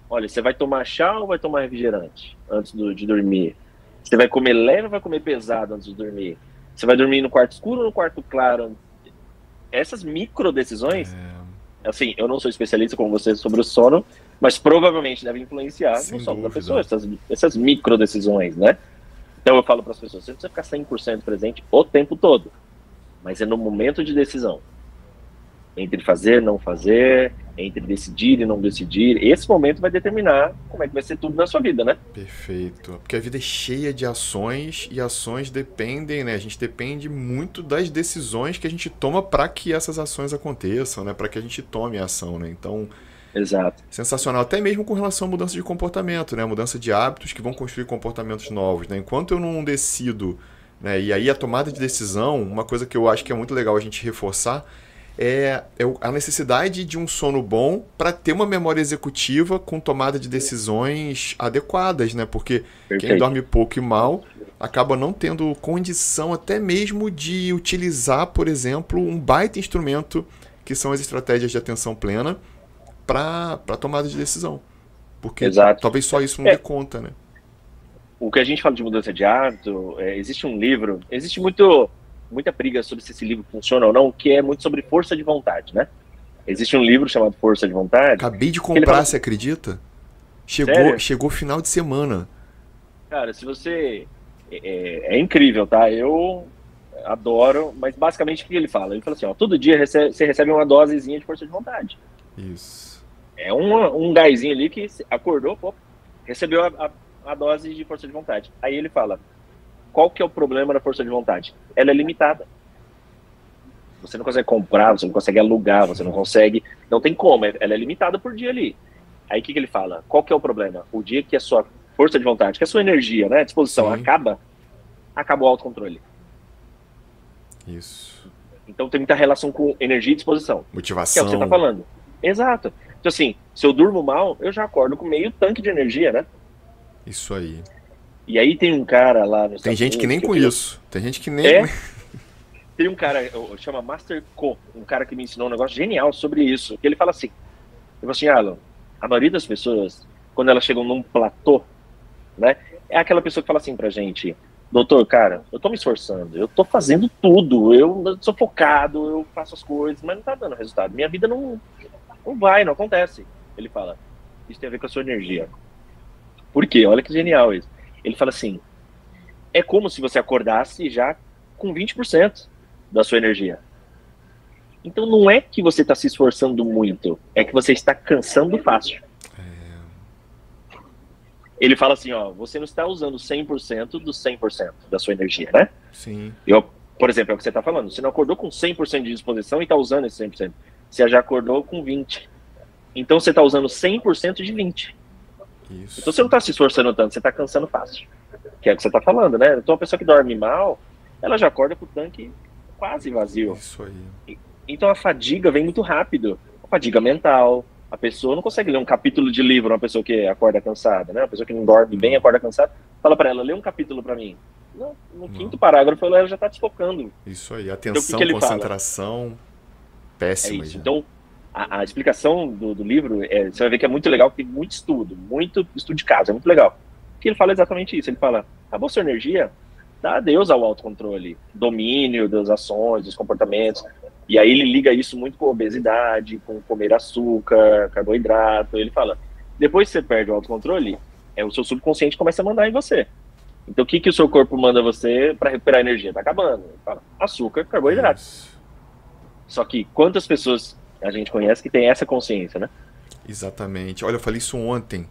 Olha, você vai tomar chá ou vai tomar refrigerante antes de dormir? Você vai comer leve ou vai comer pesado antes de dormir? Você vai dormir no quarto escuro ou no quarto claro? Essas micro decisões, assim, eu não sou especialista como você sobre o sono, mas provavelmente deve influenciar no sono da pessoa, essas micro decisões, né? Então eu falo para as pessoas, você não precisa ficar 100% presente o tempo todo, mas é no momento de decisão. Entre fazer, não fazer, entre decidir e não decidir, esse momento vai determinar como é que vai ser tudo na sua vida, né? Perfeito. Porque a vida é cheia de ações e ações dependem, né? A gente depende muito das decisões que a gente toma para que essas ações aconteçam, né? Para que a gente tome a ação, né? Então, Exato. sensacional. Até mesmo com relação à mudança de comportamento, né? Mudança de hábitos que vão construir comportamentos novos, né? Enquanto eu não decido, né? E aí a tomada de decisão, uma coisa que eu acho que é muito legal a gente reforçar é a necessidade de um sono bom para ter uma memória executiva com tomada de decisões adequadas, né? Porque quem Perfeito. dorme pouco e mal acaba não tendo condição até mesmo de utilizar, por exemplo, um baita instrumento que são as estratégias de atenção plena para tomada de decisão. Porque Exato. talvez só isso não dê conta, né? O que a gente fala de mudança de hábito, existe um livro, existe muita briga sobre se esse livro funciona ou não, que é muito sobre força de vontade, né? Existe um livro chamado Força de Vontade. Acabei de que ele comprar, fala, você acredita? sério? Chegou final de semana. Cara, se você... É incrível, tá? Eu adoro, mas basicamente o que ele fala? Ele fala assim, ó, todo dia você recebe uma dosezinha de força de vontade. Isso. É um gásinho ali que acordou, pô, recebeu a dose de força de vontade. Aí ele fala, qual que é o problema da força de vontade? Ela é limitada. Você não consegue comprar, você não consegue alugar, você não consegue... Não tem como, ela é limitada por dia ali. Aí o que ele fala? Qual que é o problema? O dia que a sua força de vontade, que a sua energia, né, disposição Sim. acaba o autocontrole. Isso. Então tem muita relação com energia e disposição. Que é o Motivação. que você tá falando. Exato. Então assim, se eu durmo mal, eu já acordo com meio tanque de energia, né? Isso aí. E aí tem um cara lá nos Tem Estados gente que nem Unidos, com isso. Tem gente que nem. Tem um cara, chama Master Co, um cara que me ensinou um negócio genial sobre isso. Que ele fala assim, Alan, a maioria das pessoas, quando elas chegam num platô, né, é aquela pessoa que fala assim pra gente, doutor, cara, eu tô me esforçando, eu tô fazendo tudo, eu sou focado, eu faço as coisas, mas não tá dando resultado. Minha vida não acontece. Ele fala, isso tem a ver com a sua energia. Por quê? Olha que genial isso. Ele fala assim, é como se você acordasse já com 20% da sua energia. Então não é que você está se esforçando muito, é que você está cansando fácil. Ele fala assim, ó, você não está usando 100% do 100% da sua energia, né? Sim. Por exemplo, é o que você está falando, você não acordou com 100% de disposição e está usando esse 100%. Você já acordou com 20%. Então você está usando 100% de 20%. Isso. Então você não está se esforçando tanto, você está cansando fácil. Que é o que você está falando, né? Então a pessoa que dorme mal, ela já acorda com o tanque quase vazio. Isso aí. Então a fadiga vem muito rápido. A fadiga mental. A pessoa não consegue ler um capítulo de livro, uma pessoa que acorda cansada, né? Uma pessoa que não dorme bem, acorda cansada. Fala para ela, lê um capítulo para mim. No quinto parágrafo ela já está desfocando. Isso aí. Atenção, Então, concentração, péssima. É isso. Já. Então a explicação do livro, você vai ver que é muito legal, tem muito estudo de caso, é muito legal. Que ele fala exatamente isso. Ele fala, acabou sua energia, dá adeus ao autocontrole, domínio das ações, dos comportamentos. E aí ele liga isso muito com obesidade, com comer açúcar, carboidrato. Ele fala, depois que você perde o autocontrole, o seu subconsciente começa a mandar em você. Então o que o seu corpo manda você para recuperar energia? Tá acabando. Ele fala, açúcar, carboidrato. Isso. Só que quantas pessoas a gente conhece que tem essa consciência, né? Exatamente. Olha, eu falei isso ontem.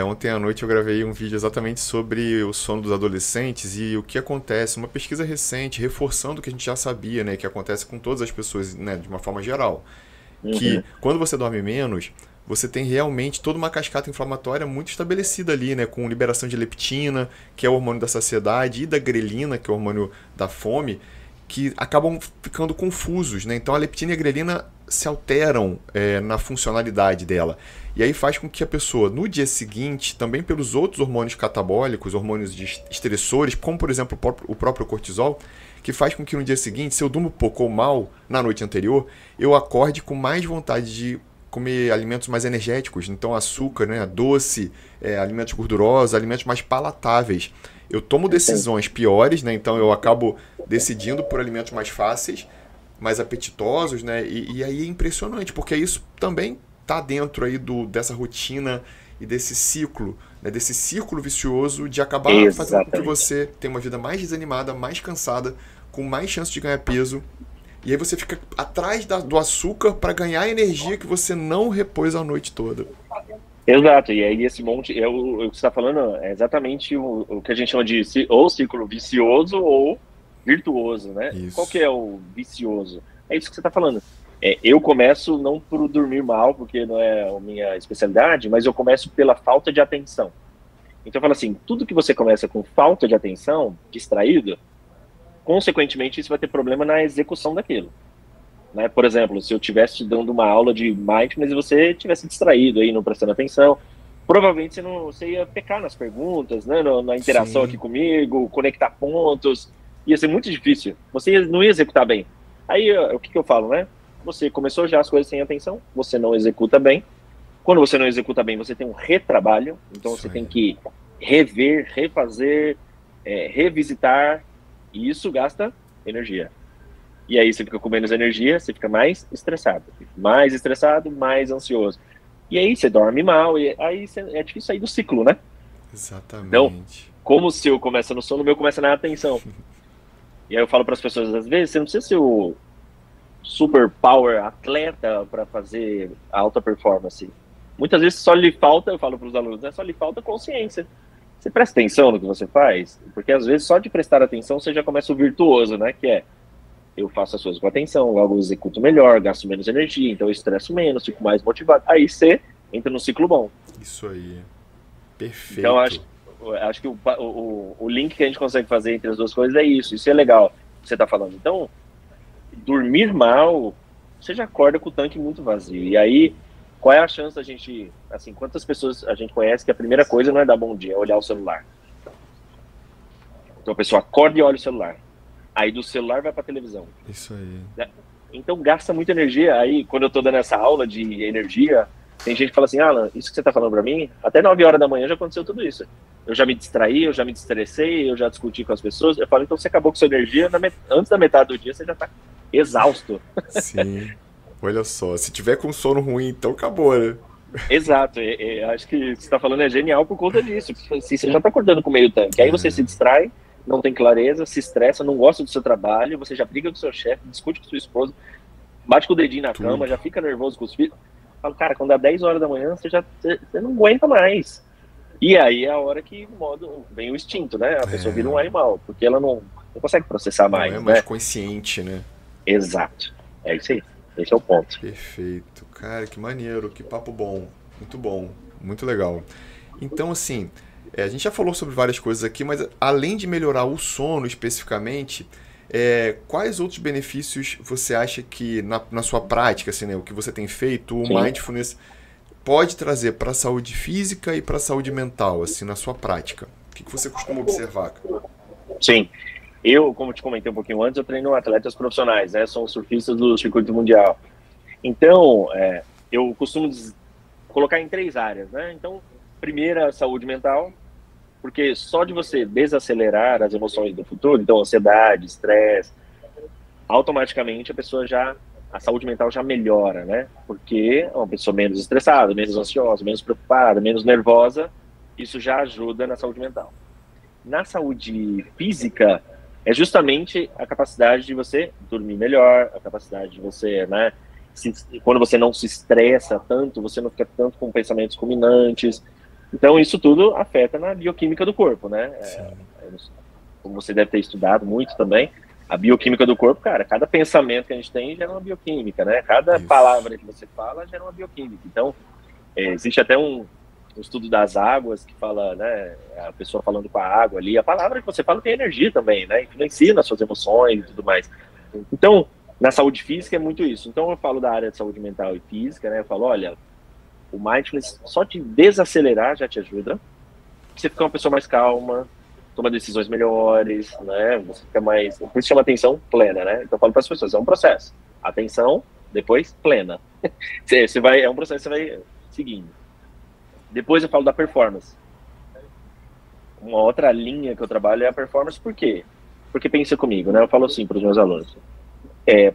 Ontem à noite eu gravei um vídeo exatamente sobre o sono dos adolescentes e o que acontece, uma pesquisa recente, reforçando o que a gente já sabia, né, que acontece com todas as pessoas, né, de uma forma geral. Que quando você dorme menos, você tem realmente toda uma cascata inflamatória muito estabelecida ali, né, com liberação de leptina, que é o hormônio da saciedade, e da grelina, que é o hormônio da fome, que acabam ficando confusos, né? Então a leptina e a grelina se alteram na funcionalidade dela. E aí faz com que a pessoa, no dia seguinte, também pelos outros hormônios catabólicos, hormônios estressores, como por exemplo o próprio cortisol, que faz com que no dia seguinte, se eu durmo pouco ou mal na noite anterior, eu acorde com mais vontade de comer alimentos mais energéticos, então açúcar, né, doce, alimentos gordurosos, alimentos mais palatáveis. Eu tomo decisões piores, né, então eu acabo decidindo por alimentos mais fáceis, mais apetitosos, né, e aí é impressionante, porque isso também está dentro aí dessa rotina e desse ciclo, né, desse círculo vicioso de acabar fazendo com que você tenha uma vida mais desanimada, mais cansada, com mais chance de ganhar peso E aí você fica atrás do açúcar para ganhar a energia que você não repôs a noite toda. Exato, e aí esse monte, o que você está falando é exatamente o que a gente chama de ou ciclo vicioso ou virtuoso, né? Isso. Qual que é o vicioso? É isso que você está falando. Eu começo não por dormir mal, porque não é a minha especialidade, mas eu começo pela falta de atenção. Então eu falo assim, tudo que você começa com falta de atenção, distraído, consequentemente isso vai ter problema na execução daquilo. Né? Por exemplo, se eu estivesse dando uma aula de mindfulness e você tivesse distraído aí, não prestando atenção, provavelmente você ia pecar nas perguntas, né? Na interação aqui comigo, conectar pontos, ia ser muito difícil. Você não ia executar bem. Aí, o que eu falo, né? Você começou já as coisas sem atenção, você não executa bem. Quando você não executa bem, você tem um retrabalho, então você tem que rever, refazer, revisitar, e isso gasta energia. E aí você fica com menos energia, você fica mais estressado, mais ansioso. E aí você dorme mal, e aí é difícil sair do ciclo, né? Exatamente. Então, como o seu começa no sono, o meu começa na atenção. E aí eu falo para as pessoas, às vezes, você não precisa ser o super power atleta para fazer alta performance. Muitas vezes só lhe falta, eu falo para os alunos, né, só lhe falta consciência. Você presta atenção no que você faz? Porque às vezes só de prestar atenção você já começa o virtuoso, né? Que é, eu faço as coisas com atenção, logo eu executo melhor, gasto menos energia, então eu estresso menos, fico mais motivado. Aí você entra no ciclo bom. Isso aí. Perfeito. Então acho que o link que a gente consegue fazer entre as duas coisas é isso. Isso é legal que você está falando. Então, dormir mal, você já acorda com o tanque muito vazio. E aí, qual é a chance da gente, assim, quantas pessoas a gente conhece que a primeira coisa não é dar bom dia, é olhar o celular. Então a pessoa acorda e olha o celular. Aí do celular vai para a televisão. Isso aí. Então gasta muita energia. Aí quando eu estou dando essa aula de energia, tem gente que fala assim, Alan, isso que você está falando para mim, até 9 horas da manhã já aconteceu tudo isso. Eu já me distraí, eu já me estressei, eu já discuti com as pessoas. Eu falo, então você acabou com sua energia, antes da metade do dia você já está exausto. Sim. Olha só, se tiver com sono ruim, então acabou, né? Exato, acho que o que você está falando é genial por conta disso. Se você já está acordando com meio tanque, aí você se distrai, não tem clareza, se estressa, não gosta do seu trabalho, você já briga com o seu chefe, discute com sua esposa, bate com o dedinho na cama, já fica nervoso com os filhos. Fala, cara, quando dá 10 horas da manhã, você não aguenta mais. E aí é a hora que vem o instinto, né? A pessoa vira um animal, porque ela não consegue processar mais. Não é mais consciente, né? Exato, é isso aí. Esse é o ponto. Perfeito. Cara, que maneiro, que papo bom. Muito bom, muito legal. Então, assim, a gente já falou sobre várias coisas aqui, mas além de melhorar o sono especificamente, quais outros benefícios você acha que na sua prática, assim, né, o que você tem feito, o Mindfulness pode trazer para a saúde física e para a saúde mental, assim, na sua prática? O que você costuma observar? Sim. Eu, como te comentei um pouquinho antes, eu treino atletas profissionais, né? São surfistas do circuito mundial. Então, eu costumo colocar em 3 áreas, né? Então, primeira, saúde mental, porque só de você desacelerar as emoções do futuro, então ansiedade, estresse, automaticamente a saúde mental já melhora, né? Porque é uma pessoa menos estressada, menos ansiosa, menos preocupada, menos nervosa, isso já ajuda na saúde mental. Na saúde física, é justamente a capacidade de você dormir melhor, a capacidade de você, né, quando você não se estressa tanto, você não fica tanto com pensamentos ruminantes. Então, isso tudo afeta na bioquímica do corpo, né? Como você deve ter estudado muito também, a bioquímica do corpo, cara, cada pensamento que a gente tem gera uma bioquímica, né? Cada palavra que você fala gera uma bioquímica. Então, existe até um estudo das águas que fala, né, a pessoa falando com a água ali, a palavra que você fala tem energia também, né, influencia nas suas emoções e tudo mais. Então, na saúde física é muito isso. Então eu falo da área de saúde mental e física, né, eu falo, olha, o mindfulness só te desacelerar já te ajuda, você fica uma pessoa mais calma, toma decisões melhores, né, você fica mais, por isso chama atenção plena, né, então eu falo para as pessoas, é um processo, atenção, depois plena, é um processo que você vai seguindo. Depois eu falo da performance. Uma outra linha que eu trabalho é a performance, por quê? Porque pensa comigo, né? Eu falo assim para os meus alunos.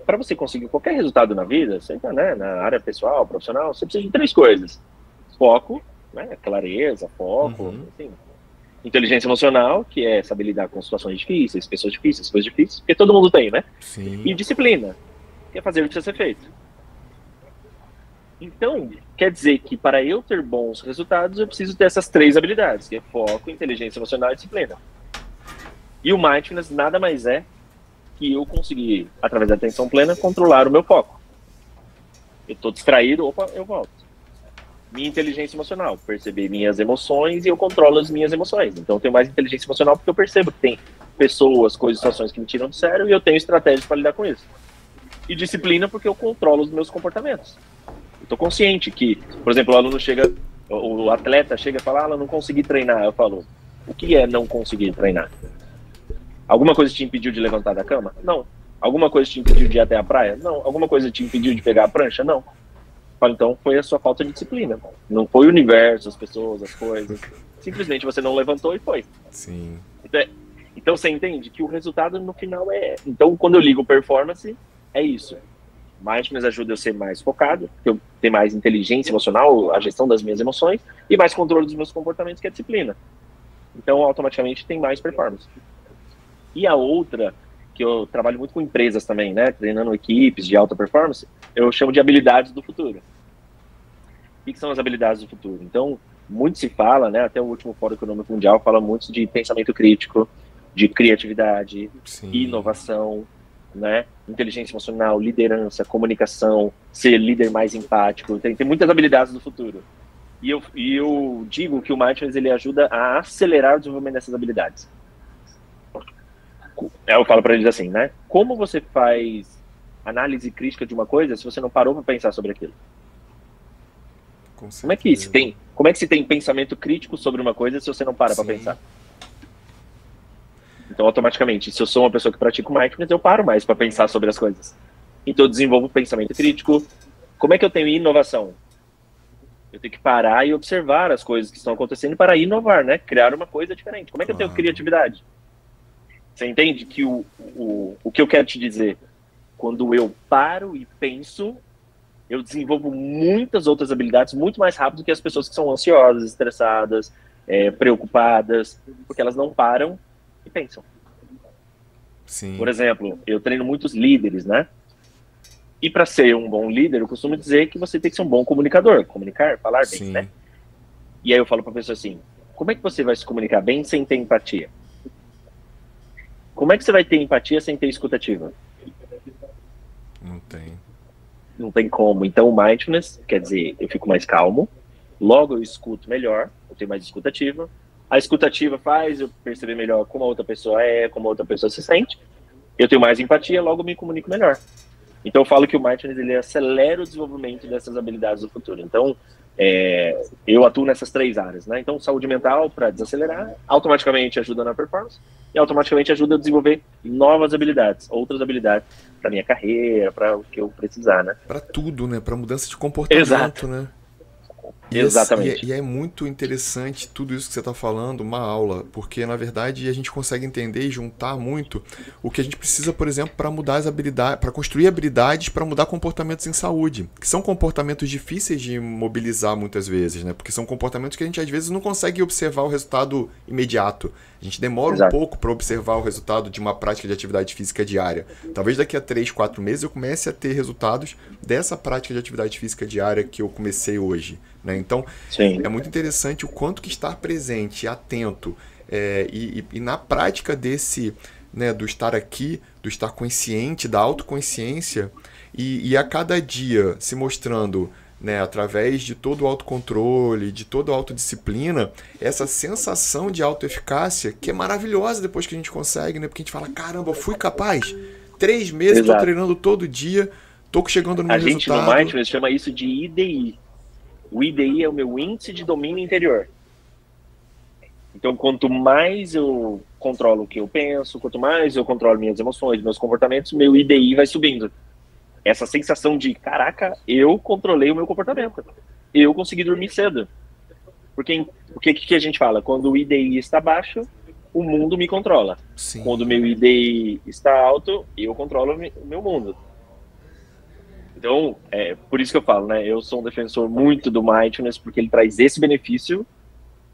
Para você conseguir qualquer resultado na vida, seja, né, na área pessoal, profissional, você precisa de 3 coisas. Foco, né, clareza, foco, assim, inteligência emocional, que é saber lidar com situações difíceis, pessoas difíceis, coisas difíceis, porque todo mundo tem, né? Sim. E disciplina. que é fazer o que precisa ser feito. Então, quer dizer que para eu ter bons resultados, eu preciso ter essas 3 habilidades, que é foco, inteligência emocional e disciplina. E o mindfulness nada mais é que eu conseguir, através da atenção plena, controlar o meu foco. Eu estou distraído, opa, eu volto. Minha inteligência emocional, perceber minhas emoções e eu controlo as minhas emoções. Então eu tenho mais inteligência emocional porque eu percebo que tem pessoas, coisas, situações que me tiram do sério e eu tenho estratégias para lidar com isso. E disciplina porque eu controlo os meus comportamentos. Eu estou consciente que, por exemplo, o aluno chega, o atleta chega e fala, eu não consegui treinar. Eu falo, o que é não conseguir treinar? Alguma coisa te impediu de levantar da cama? Não. Alguma coisa te impediu de ir até a praia? Não. Alguma coisa te impediu de pegar a prancha? Não. Então foi a sua falta de disciplina. Não foi o universo, as pessoas, as coisas. Simplesmente você não levantou e foi. Sim. Então você entende que o resultado no final é... Então quando eu ligo performance, é isso. Mindfulness ajuda eu a ser mais focado, eu ter mais inteligência emocional, a gestão das minhas emoções e mais controle dos meus comportamentos, que é a disciplina. Então automaticamente tem mais performance. E a outra, que eu trabalho muito com empresas também, né, treinando equipes de alta performance, eu chamo de habilidades do futuro. O que são as habilidades do futuro? Então, muito se fala, né, até o último Fórum Econômico Mundial fala muito de pensamento crítico, de criatividade, Sim. inovação, né, inteligência emocional, liderança, comunicação, ser líder mais empático. Tem muitas habilidades do futuro. E eu digo que o Mindfulness ele ajuda a acelerar o desenvolvimento dessas habilidades. Eu falo para eles assim, né? Como você faz análise crítica de uma coisa se você não parou para pensar sobre aquilo? Como é que se tem pensamento crítico sobre uma coisa se você não para para pensar? Então, automaticamente, se eu sou uma pessoa que pratica o mindfulness, eu paro mais para pensar sobre as coisas. Então, eu desenvolvo pensamento crítico. Como é que eu tenho inovação? Eu tenho que parar e observar as coisas que estão acontecendo para inovar, né? Criar uma coisa diferente. Como é que eu tenho criatividade? Você entende que o que eu quero te dizer? Quando eu paro e penso, eu desenvolvo muitas outras habilidades muito mais rápido que as pessoas que são ansiosas, estressadas, preocupadas, porque elas não param e pensam. Sim. Por exemplo, eu treino muitos líderes, né? E para ser um bom líder, eu costumo dizer que você tem que ser um bom comunicador. Comunicar, falar bem, né? E aí eu falo para a pessoa assim, como é que você vai se comunicar bem sem ter empatia? Como é que você vai ter empatia sem ter escutativa? Não tem. Não tem como. Então o mindfulness, quer dizer, eu fico mais calmo, logo eu escuto melhor, eu tenho mais escutativa. A escutativa faz eu perceber melhor como a outra pessoa é, como a outra pessoa se sente. Eu tenho mais empatia, logo eu me comunico melhor. Então eu falo que o mindfulness ele acelera o desenvolvimento dessas habilidades do futuro. Então eu atuo nessas 3 áreas, né? Então saúde mental para desacelerar, automaticamente ajuda na performance e automaticamente ajuda a desenvolver novas habilidades, outras habilidades para minha carreira, para o que eu precisar, né? Para tudo, né? Para mudança de comportamento, exato, né? Exatamente. E é muito interessante tudo isso que você está falando, uma aula, porque na verdade a gente consegue entender e juntar muito o que a gente precisa, por exemplo, para mudar as habilidades, para construir habilidades para mudar comportamentos em saúde, que são comportamentos difíceis de mobilizar muitas vezes, né? Porque são comportamentos que a gente às vezes não consegue observar o resultado imediato. A gente demora um pouco para observar o resultado de uma prática de atividade física diária. Talvez daqui a 3, 4 meses eu comece a ter resultados dessa prática de atividade física diária que eu comecei hoje. Né? Então, é muito interessante o quanto que estar presente, atento e na prática desse, né, do estar aqui, do estar consciente, da autoconsciência e a cada dia se mostrando, né, através de todo o autocontrole, de toda a autodisciplina, essa sensação de autoeficácia que é maravilhosa depois que a gente consegue, né? Porque a gente fala, caramba, fui capaz, 3 meses estou treinando todo dia, estou chegando no meu resultado. A gente no Mindfulness chama isso de IDI. O IDI é o meu índice de domínio interior. Então, quanto mais eu controlo o que eu penso, quanto mais eu controlo minhas emoções, meus comportamentos, meu IDI vai subindo. Essa sensação de, caraca, eu controlei o meu comportamento. Eu consegui dormir cedo. Porque o que a gente fala? Quando o IDI está baixo, o mundo me controla. Sim. Quando o meu IDI está alto, eu controlo o meu mundo. Então, por isso que eu falo, né? Eu sou um defensor muito do Mindfulness, porque ele traz esse benefício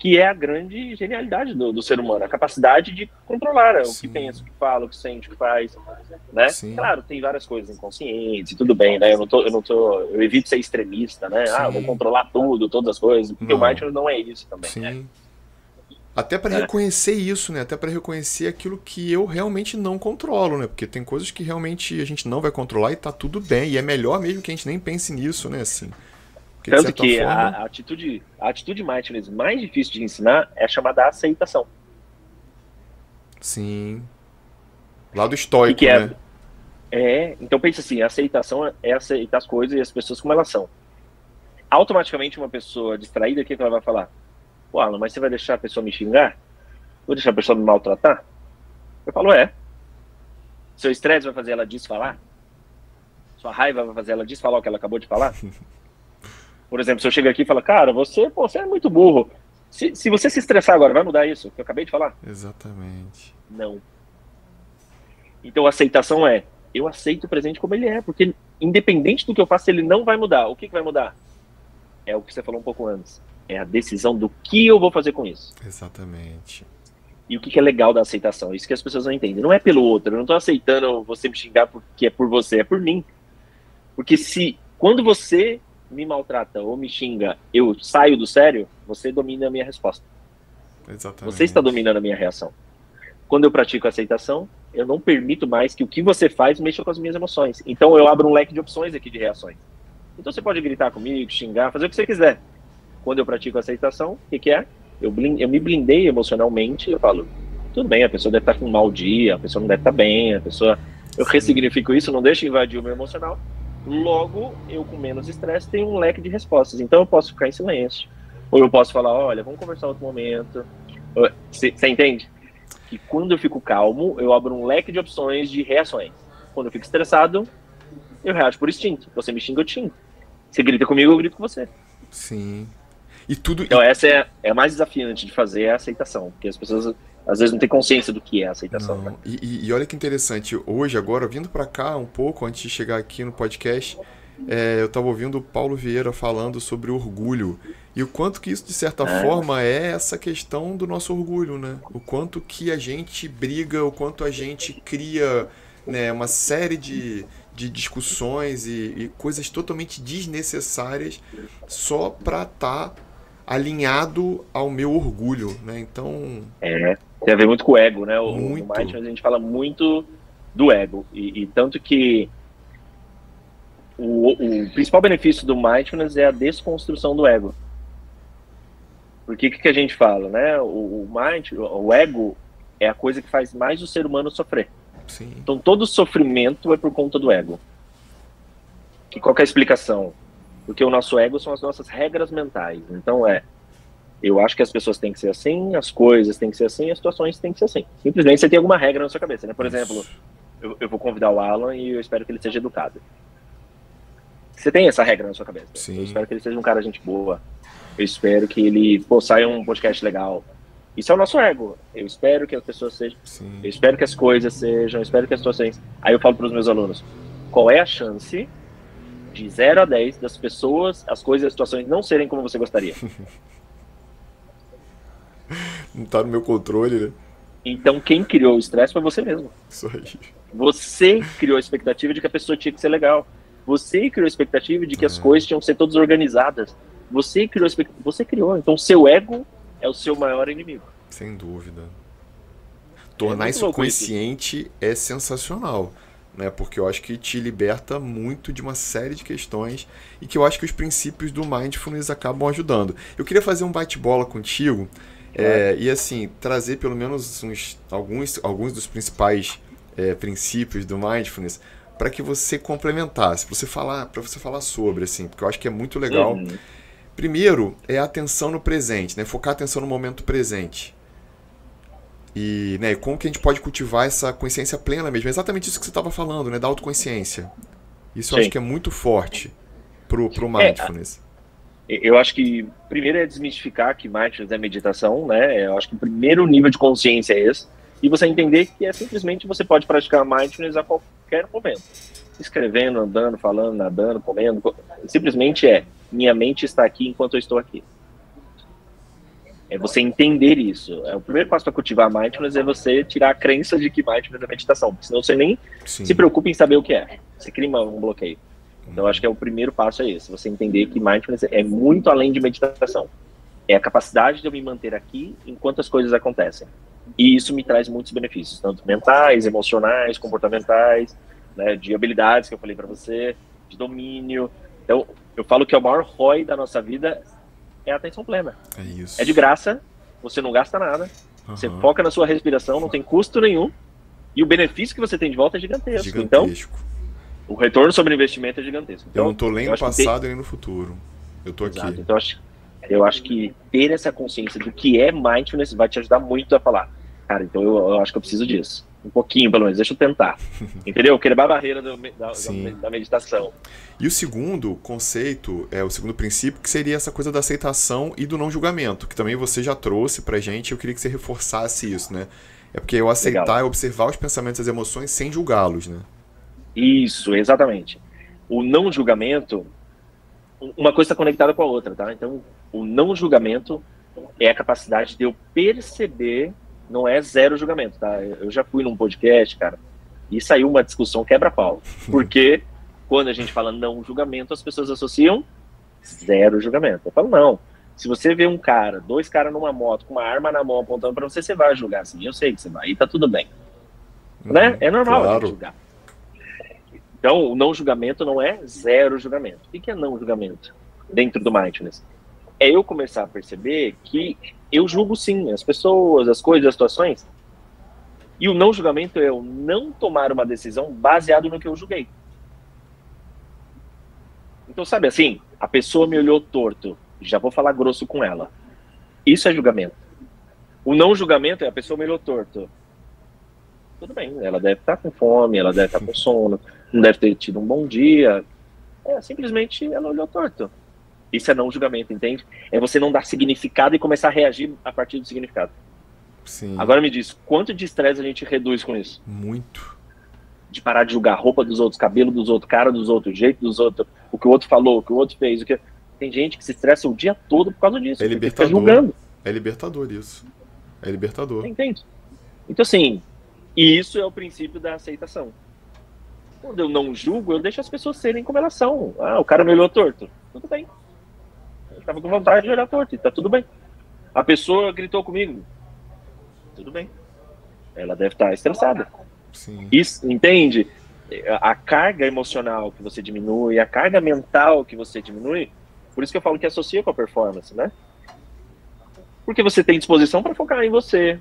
que é a grande genialidade do ser humano, a capacidade de controlar o que pensa, o que fala, o que sente, o que faz, né? Sim. Claro, tem várias coisas inconscientes, tudo bem, né? Eu evito ser extremista, né? Sim. Eu vou controlar tudo, todas as coisas, porque o mindfulness não é isso também. Sim. Né? Até para reconhecer isso, né? Até para reconhecer aquilo que eu realmente não controlo, né? Porque tem coisas que realmente a gente não vai controlar e tá tudo bem. E é melhor mesmo que a gente nem pense nisso, né? Assim. Porque, tanto que forma... a atitude mindfulness mais difícil de ensinar é a chamada aceitação. Sim. Lado estoico, que né? Então pensa assim, a aceitação é aceitar as coisas e as pessoas como elas são. Automaticamente uma pessoa distraída, o que ela vai falar? Pô, Alan, mas você vai deixar a pessoa me xingar? Vou deixar a pessoa me maltratar? Eu falo, Seu estresse vai fazer ela desfalar? Sua raiva vai fazer ela desfalar o que ela acabou de falar? Por exemplo, se eu chego aqui e falo, cara, você é muito burro. Se você se estressar agora, vai mudar isso que eu acabei de falar? Exatamente. Não. Então a aceitação eu aceito o presente como ele é, porque independente do que eu faça, ele não vai mudar. O que vai mudar? É o que você falou um pouco antes. É a decisão do que eu vou fazer com isso. Exatamente. E o que é legal da aceitação? Isso que as pessoas não entendem. Não é pelo outro. Eu não estou aceitando você me xingar porque é por você, é por mim. Porque quando você me maltrata ou me xinga, eu saio do sério, você domina a minha resposta. Exatamente. Você está dominando a minha reação. Quando eu pratico a aceitação, eu não permito mais que o que você faz mexa com as minhas emoções. Então eu abro um leque de opções aqui de reações. Então você pode gritar comigo, xingar, fazer o que você quiser. Quando eu pratico a aceitação, o que é? Eu me blindei emocionalmente, eu falo, tudo bem, a pessoa deve estar com um mau dia, a pessoa não deve estar bem, eu ressignifico isso, não deixo invadir o meu emocional. Logo, eu com menos estresse tenho um leque de respostas. Então eu posso ficar em silêncio. Ou eu posso falar, olha, vamos conversar outro momento. Você entende? Que quando eu fico calmo, eu abro um leque de opções de reações. Quando eu fico estressado, eu reajo por instinto. Você me xinga, eu te xingo. Você grita comigo, eu grito com você. Sim. E tudo... Então essa é a mais desafiante de fazer, é a aceitação. Porque as pessoas às vezes não têm consciência do que é a aceitação. Né? E olha que interessante, hoje agora, vindo para cá um pouco, antes de chegar aqui no podcast, eu estava ouvindo o Paulo Vieira falando sobre orgulho. E o quanto que isso, de certa forma, é essa questão do nosso orgulho, né? O quanto que a gente briga, o quanto a gente cria, né, uma série de discussões e coisas totalmente desnecessárias só para estar alinhado ao meu orgulho, né? Então... tem a ver muito com o ego, né? No muito. Mindfulness a gente fala muito do ego. E tanto que o principal benefício do Mindfulness é a desconstrução do ego. Porque o que a gente fala, né? O ego é a coisa que faz mais o ser humano sofrer. Sim. Então todo sofrimento é por conta do ego. Qual que é a explicação? Porque o nosso ego são as nossas regras mentais. Então eu acho que as pessoas têm que ser assim, as coisas têm que ser assim, as situações têm que ser assim. Simplesmente você tem alguma regra na sua cabeça, né? Por exemplo, eu vou convidar o Alan e eu espero que ele seja educado. Você tem essa regra na sua cabeça. Sim. Eu espero que ele seja um cara gente boa. Eu espero que ele saia um podcast legal. Isso é o nosso ego. Eu espero que as pessoas sejam... Sim. Eu espero que as coisas sejam... Eu espero que as situações... Aí eu falo para os meus alunos, qual é a chance de 0 a 10 das pessoas, as coisas e as situações não serem como você gostaria? Não tá no meu controle, né? Então quem criou o estresse foi você mesmo. Isso aí. Você criou a expectativa de que a pessoa tinha que ser legal. Você criou a expectativa de que as coisas tinham que ser todas organizadas. Você criou. Então seu ego é o seu maior inimigo. Sem dúvida. Tornar isso consciente é sensacional, né? Porque eu acho que te liberta muito de uma série de questões e que eu acho que os princípios do Mindfulness acabam ajudando. Eu queria fazer um bate-bola contigo e assim, trazer pelo menos alguns dos principais princípios do Mindfulness para que você complementasse, para você falar sobre, assim, porque eu acho que é muito legal. Primeiro é a atenção no presente, né? Focar a atenção no momento presente. E, né, como que a gente pode cultivar essa consciência plena mesmo? É exatamente isso que você estava falando, né? Da autoconsciência. Isso eu acho que é muito forte pro Mindfulness. Eu acho que primeiro é desmistificar que Mindfulness é meditação, né? Eu acho que o primeiro nível de consciência é esse. E você entender que simplesmente você pode praticar Mindfulness a qualquer momento. Escrevendo, andando, falando, nadando, comendo. Simplesmente minha mente está aqui enquanto eu estou aqui. É você entender isso. O primeiro passo para cultivar mindfulness é você tirar a crença de que mindfulness é meditação. Senão você nem se preocupa em saber o que é. Você cria um bloqueio. Então, acho que o primeiro passo é esse. Você entender que mindfulness é muito além de meditação. É a capacidade de eu me manter aqui enquanto as coisas acontecem. E isso me traz muitos benefícios, tanto mentais, emocionais, comportamentais, né, de habilidades que eu falei para você, de domínio. Então, eu falo que o maior ROI da nossa vida é a atenção plena. É isso. É de graça, você não gasta nada, você foca na sua respiração, não tem custo nenhum, e o benefício que você tem de volta é gigantesco. Então, o retorno sobre o investimento é gigantesco. Então, eu não estou nem no passado nem no futuro. Eu estou aqui. Então, eu acho que ter essa consciência do que é mindfulness vai te ajudar muito a falar, cara, então eu acho que eu preciso disso. Um pouquinho, pelo menos, deixa eu tentar. Entendeu? Quebrar a barreira da meditação. E o segundo conceito, o segundo princípio, que seria essa coisa da aceitação e do não julgamento, que também você já trouxe pra gente, eu queria que você reforçasse isso, né? É porque eu aceitar é observar os pensamentos e as emoções sem julgá-los, né? Isso, exatamente. O não julgamento, uma coisa está conectada com a outra, tá? Então, o não julgamento é a capacidade de eu perceber. Não é zero julgamento, tá? Eu já fui num podcast, cara, e saiu uma discussão quebra-pau. Porque quando a gente fala não julgamento, as pessoas associam zero julgamento. Eu falo, não. Se você vê dois caras numa moto com uma arma na mão apontando pra você, você vai julgar assim. Eu sei que você vai, e tá tudo bem. Né? É normal a gente julgar. Então, o não julgamento não é zero julgamento. O que é não julgamento dentro do mindfulness? É eu começar a perceber que eu julgo sim as pessoas, as coisas, as situações. E o não julgamento é eu não tomar uma decisão baseado no que eu julguei. Então, sabe assim, a pessoa me olhou torto, já vou falar grosso com ela. Isso é julgamento. O não julgamento é a pessoa me olhou torto. Tudo bem, ela deve estar com fome, ela deve estar com sono, não deve ter tido um bom dia. Simplesmente ela olhou torto. Isso é não julgamento, entende? É você não dar significado e começar a reagir a partir do significado. Sim. Agora me diz, quanto de estresse a gente reduz com isso? Muito. De parar de julgar a roupa dos outros, cabelo dos outros, cara dos outros, jeito dos outros, o que o outro falou, o que o outro fez. Tem gente que se estressa o dia todo por causa disso. É libertador. Fica julgando. É libertador isso. É libertador. Entende? Então assim, e isso é o princípio da aceitação. Quando eu não julgo, eu deixo as pessoas serem como elas são. O cara me olhou torto. Tudo bem. Eu tava com vontade de olhar torto, e tá tudo bem. A pessoa gritou comigo. Tudo bem. Ela deve estar estressada. Sim. Isso, entende? A carga emocional que você diminui, a carga mental que você diminui, por isso que eu falo que associa com a performance, né? Porque você tem disposição para focar em você.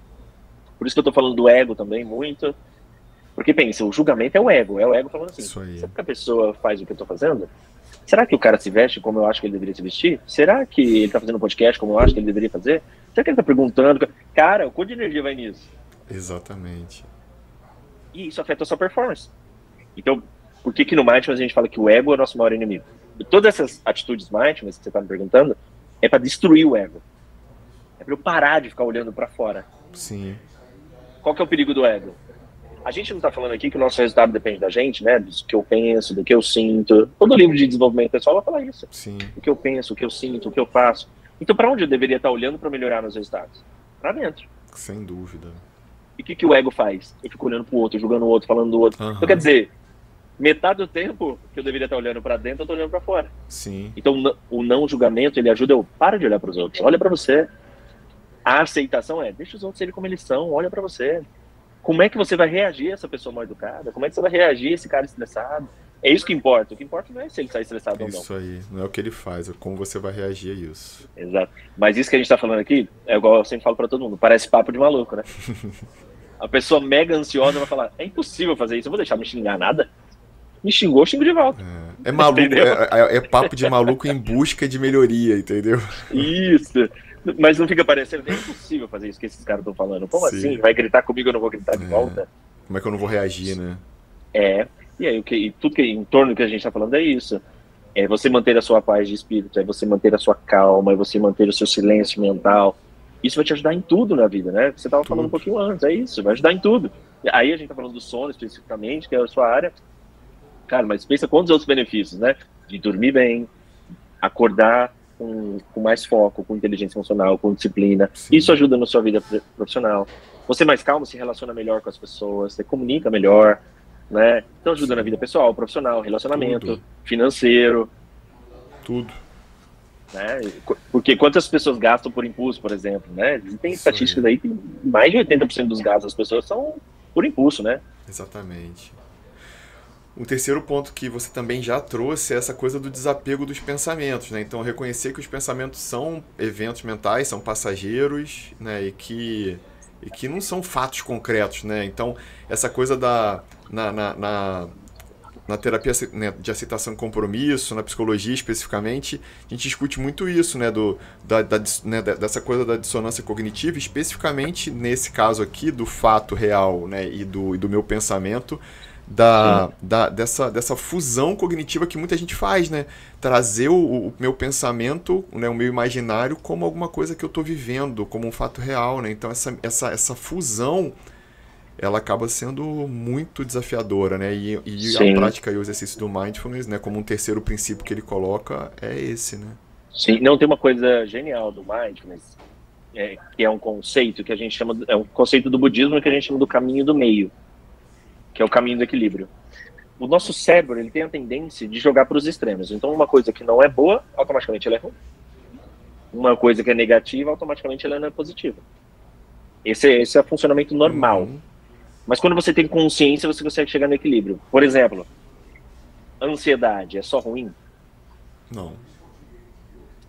Por isso que eu tô falando do ego também, muito. Porque pensa, o julgamento é o ego falando assim, será que a pessoa faz o que eu tô fazendo? Será que o cara se veste como eu acho que ele deveria se vestir? Será que ele tá fazendo um podcast como eu acho que ele deveria fazer? Será que ele tá perguntando? Cara, o quanto de energia vai nisso? Exatamente. E isso afeta a sua performance. Então, por que no mindfulness a gente fala que o ego é o nosso maior inimigo? E todas essas atitudes mindfulness que você tá me perguntando, é para destruir o ego. É para eu parar de ficar olhando para fora. Sim. Qual que é o perigo do ego? A gente não tá falando aqui que o nosso resultado depende da gente, né? Do que eu penso, do que eu sinto. Todo livro de desenvolvimento pessoal vai falar isso. Sim. O que eu penso, o que eu sinto, o que eu faço. Então, para onde eu deveria estar olhando para melhorar meus resultados? Para dentro. Sem dúvida. E o que o ego faz? Eu fico olhando pro outro, julgando o outro, falando do outro. Então, quer dizer, metade do tempo que eu deveria estar olhando para dentro, eu tô olhando para fora. Sim. Então, o não julgamento, ele ajuda eu, para de olhar para os outros, olha para você. A aceitação deixa os outros serem como eles são, olha para você. Como é que você vai reagir a essa pessoa mal educada? Como é que você vai reagir a esse cara estressado? É isso que importa. O que importa não é se ele está estressado ou não. Isso aí. Não é o que ele faz, é como você vai reagir a isso. Exato. Mas isso que a gente está falando aqui, é igual eu sempre falo para todo mundo, parece papo de maluco, né? A pessoa mega ansiosa vai falar, é impossível fazer isso, eu vou deixar me xingar nada? Me xingou, eu xingo de volta. É maluco, é papo de maluco em busca de melhoria, entendeu? Isso. Mas não fica parecendo, é impossível fazer isso que esses caras estão falando. Como assim? Vai gritar comigo, eu não vou gritar de volta? Como é que eu não vou reagir, né? E aí tudo que em torno do que a gente está falando é isso. É você manter a sua paz de espírito, é você manter a sua calma, é você manter o seu silêncio mental. Isso vai te ajudar em tudo na vida, né? Você estava falando um pouquinho antes, é isso, vai ajudar em tudo. Aí a gente está falando do sono especificamente, que é a sua área. Cara, mas pensa quantos outros benefícios, né? De dormir bem, acordar com mais foco, com inteligência emocional, com disciplina. Sim. Isso ajuda na sua vida profissional. Você mais calmo, se relaciona melhor com as pessoas, você comunica melhor, né? Então ajuda na vida pessoal, profissional, relacionamento, Tudo. financeiro. Tudo. Né? Porque quantas pessoas gastam por impulso, por exemplo, né? Tem estatísticas aí, tem mais de 80% dos gastos das pessoas são por impulso, né? Exatamente. O terceiro ponto que você também já trouxe é essa coisa do desapego dos pensamentos, né? Então, reconhecer que os pensamentos são eventos mentais, são passageiros, né? E que não são fatos concretos, né? Então, essa coisa na terapia, né, de aceitação e compromisso, na psicologia especificamente, a gente discute muito isso, né, né, dessa coisa da dissonância cognitiva, especificamente nesse caso aqui do fato real, né, e do meu pensamento, dessa fusão cognitiva que muita gente faz, né, trazer o meu pensamento, né, o meu imaginário como alguma coisa que eu estou vivendo, como um fato real, né, então essa fusão ela acaba sendo muito desafiadora, né? E a prática e o exercício do mindfulness, né, como um terceiro princípio que ele coloca, é esse, né? Sim, não, tem uma coisa genial do mindfulness, que é um conceito que a gente chama, é um conceito do budismo que a gente chama do caminho do meio, que é o caminho do equilíbrio. O nosso cérebro, ele tem a tendência de jogar para os extremos. Então, uma coisa que não é boa, automaticamente ela é ruim. Uma coisa que é negativa, automaticamente ela não é positiva. Esse é o funcionamento normal. Mas quando você tem consciência, você consegue chegar no equilíbrio. Por exemplo, ansiedade é só ruim? Não.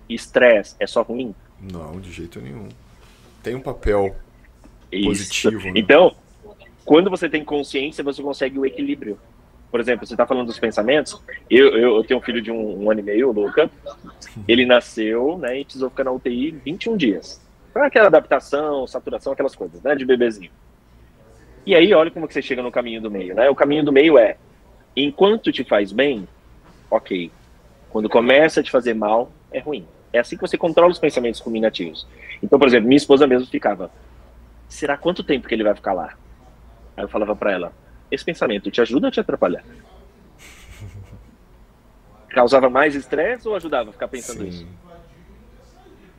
Estresse é só ruim? Não, de jeito nenhum. Tem um papel positivo, né? Então, quando você tem consciência, você consegue o equilíbrio. Por exemplo, você está falando dos pensamentos. Eu tenho um filho de um ano e meio, o Luca. Ele nasceu, né, e precisou ficar na UTI 21 dias. Para aquela adaptação, saturação, aquelas coisas, né, de bebezinho. E aí, olha como que você chega no caminho do meio, né? O caminho do meio é, enquanto te faz bem, ok. Quando começa a te fazer mal, é ruim. É assim que você controla os pensamentos ruminativos. Então, por exemplo, minha esposa mesmo ficava, será quanto tempo que ele vai ficar lá? Aí eu falava pra ela, esse pensamento te ajuda ou te atrapalha? Causava mais estresse ou ajudava a ficar pensando isso?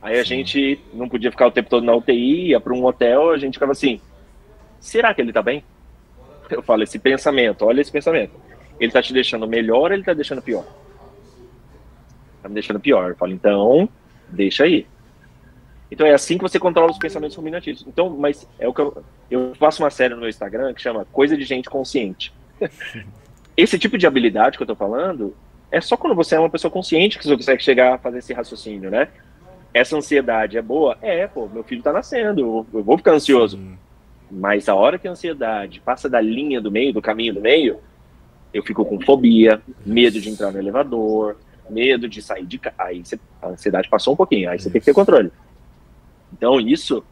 Aí a gente não podia ficar o tempo todo na UTI, ia para um hotel, a gente ficava assim, será que ele tá bem? Eu falo, esse pensamento, olha esse pensamento. Ele tá te deixando melhor ou ele tá deixando pior? Tá me deixando pior. Eu falo, então, deixa aí. Então é assim que você controla os pensamentos ruminativos. Então, mas é o que eu faço uma série no meu Instagram que chama Coisa de Gente Consciente. Esse tipo de habilidade que eu tô falando é só quando você é uma pessoa consciente que você consegue chegar a fazer esse raciocínio, né? Essa ansiedade é boa? Pô, meu filho tá nascendo, eu vou ficar ansioso. Mas a hora que a ansiedade passa da linha do meio, do caminho do meio, eu fico com fobia, medo de entrar no elevador, medo de sair de casa. Aí a ansiedade passou um pouquinho, aí você tem que ter controle. Então isso,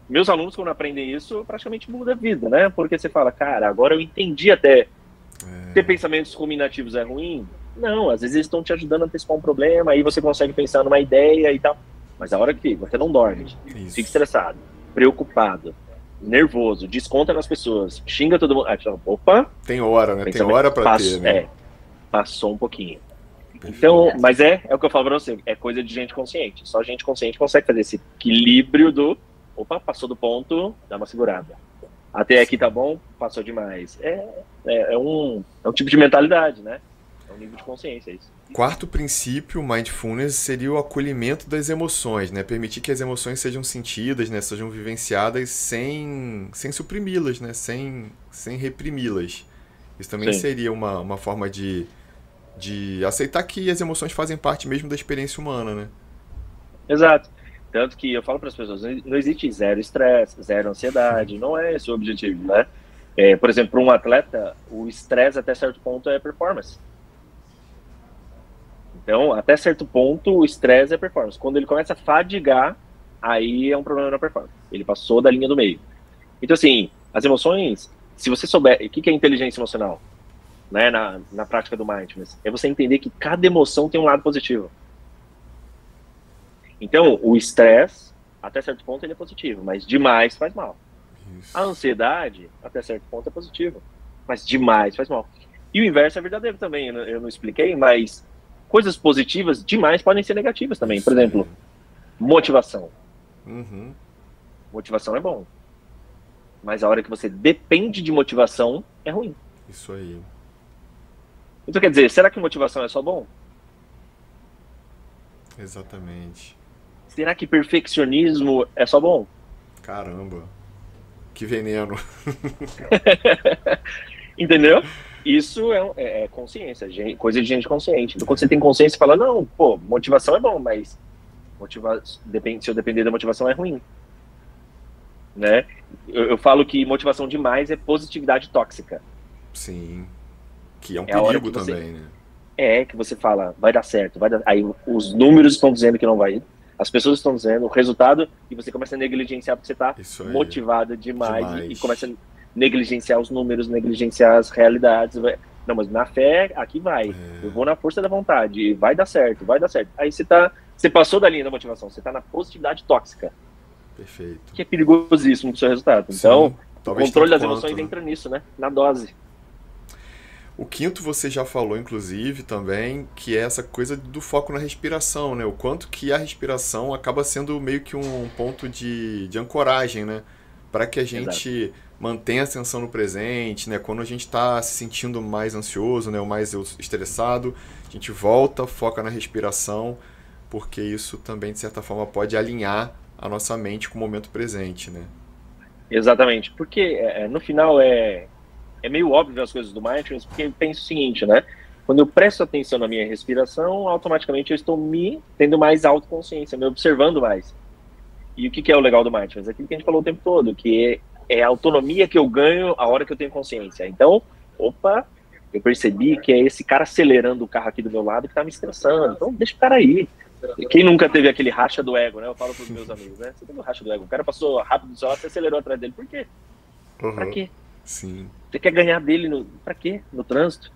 meus alunos quando aprendem isso, praticamente muda a vida, né? Porque você fala, cara, agora eu entendi até ter pensamentos ruminativos é ruim. Não, às vezes eles estão te ajudando a antecipar um problema, aí você consegue pensar numa ideia e tal. Mas a hora que você não dorme, fica estressado, preocupado, nervoso, desconta nas pessoas, xinga todo mundo. Aí você fala, opa! Tem hora, né? Tem hora pra ter, né? Passou um pouquinho. Então, mas é o que eu falo pra você, é coisa de gente consciente. Só gente consciente consegue fazer esse equilíbrio do, opa, passou do ponto, dá uma segurada. Até aqui tá bom, passou demais. É um tipo de mentalidade, né? É um nível de consciência, é isso. Quarto princípio, mindfulness, seria o acolhimento das emoções, né? Permitir que as emoções sejam sentidas, né? Sejam vivenciadas sem suprimi-las, né? Sem reprimi-las. Isso também seria uma forma de aceitar que as emoções fazem parte mesmo da experiência humana, né? Exato. Tanto que eu falo para as pessoas, não existe zero estresse, zero ansiedade, não é esse o objetivo, né? Por exemplo, para um atleta, o estresse até certo ponto é performance. Então, até certo ponto, o estresse é performance. Quando ele começa a fadigar, aí é um problema na performance. Ele passou da linha do meio. Então, assim, as emoções, se você souber... O que é inteligência emocional? Né, na prática do mindfulness? É você entender que cada emoção tem um lado positivo. Então, o estresse, até certo ponto, ele é positivo, mas demais faz mal. Isso. A ansiedade, até certo ponto, é positivo, mas demais faz mal. E o inverso é verdadeiro também, eu não expliquei, mas coisas positivas demais podem ser negativas também. Isso Por exemplo, motivação. Uhum. Motivação é bom. Mas a hora que você depende de motivação, é ruim. Isso aí. Então quer dizer, será que motivação é só bom? Exatamente. Será que perfeccionismo é só bom? Caramba. Que veneno. Entendeu? Isso é consciência, coisa de gente consciente. Então, quando você tem consciência, você fala, não, pô, motivação é bom, mas se eu depender da motivação é ruim. Né? Eu falo que motivação demais é positividade tóxica. Sim. Que é um É a hora perigo que você, também, né? que você fala, vai dar certo, vai dar. Aí os números estão dizendo que não vai. As pessoas estão dizendo o resultado e você começa a negligenciar porque você está motivado demais. E começa a negligenciar os números, negligenciar as realidades. Não, mas na fé, aqui vai. Eu vou na força da vontade. Vai dar certo, vai dar certo. Aí você passou da linha da motivação, você está na positividade tóxica. Perfeito. Que é perigosíssimo pro seu resultado. Então, o controle das emoções entra nisso, né? Na dose. O quinto você já falou, inclusive, também, que é essa coisa do foco na respiração, né? O quanto que a respiração acaba sendo meio que um ponto de ancoragem, né? Para que a gente mantenha a atenção no presente, né? Quando a gente está se sentindo mais ansioso, né? Ou mais estressado, a gente volta, foca na respiração, porque isso também, de certa forma, pode alinhar a nossa mente com o momento presente, né? Exatamente. Porque, no final, é meio óbvio as coisas do Mindfulness, porque eu penso o seguinte, né? Quando eu presto atenção na minha respiração, automaticamente eu estou tendo mais autoconsciência, me observando mais. E o que é o legal do Mindfulness? Aquilo que a gente falou o tempo todo, que é a autonomia que eu ganho a hora que eu tenho consciência. Então, opa, eu percebi que é esse cara acelerando o carro aqui do meu lado que tá me estressando. Então, deixa o cara aí. Quem nunca teve aquele racha do ego, né? Eu falo pros meus amigos, né? Você teve um racha do ego. O cara passou rápido só, você acelerou atrás dele. Por quê? Pra quê? Sim. Você quer ganhar dele pra quê? No trânsito?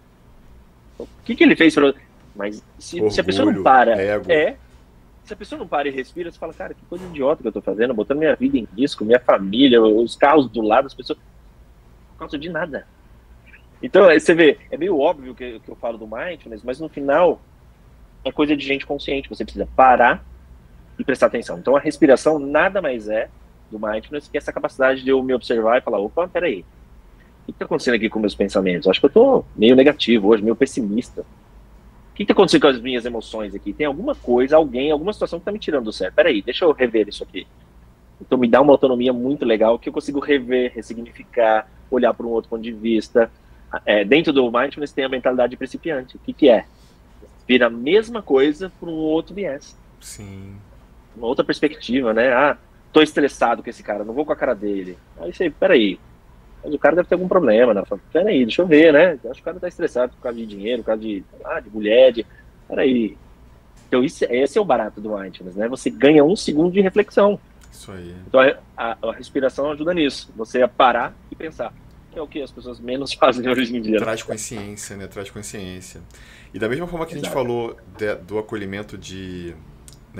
O que ele fez pra... Mas se a pessoa não para... Se a pessoa não para e respira, você fala, cara, que coisa idiota que eu tô fazendo, botando minha vida em risco, minha família, os carros do lado, as pessoas... Por causa de nada. Então, você vê, é meio óbvio que eu falo do Mindfulness, mas no final é coisa de gente consciente. Você precisa parar e prestar atenção. Então, a respiração nada mais é do Mindfulness que essa capacidade de eu me observar e falar, opa, peraí, o que está acontecendo aqui com meus pensamentos? Eu acho que eu estou meio negativo hoje, meio pessimista. O que está acontecendo com as minhas emoções aqui? Tem alguma coisa, alguém, alguma situação que está me tirando do sério. Peraí, deixa eu rever isso aqui. Então me dá uma autonomia muito legal que eu consigo rever, ressignificar, olhar para um outro ponto de vista. Dentro do Mindfulness tem a mentalidade principiante. O que é? Vira a mesma coisa por um outro viés. Sim. Uma outra perspectiva, né? Ah, tô estressado com esse cara, não vou com a cara dele. Aí você, peraí, mas o cara deve ter algum problema, né? Peraí, deixa eu ver, né? Eu acho que o cara tá estressado por causa de dinheiro, por causa de mulher, peraí. Então esse é o barato do Mindfulness, né? Você ganha 1 segundo de reflexão. Isso aí. Então a respiração ajuda nisso. Você a parar e pensar. Que é o que as pessoas menos fazem hoje em dia. Traz consciência, né? Traz consciência. E da mesma forma que a gente falou do acolhimento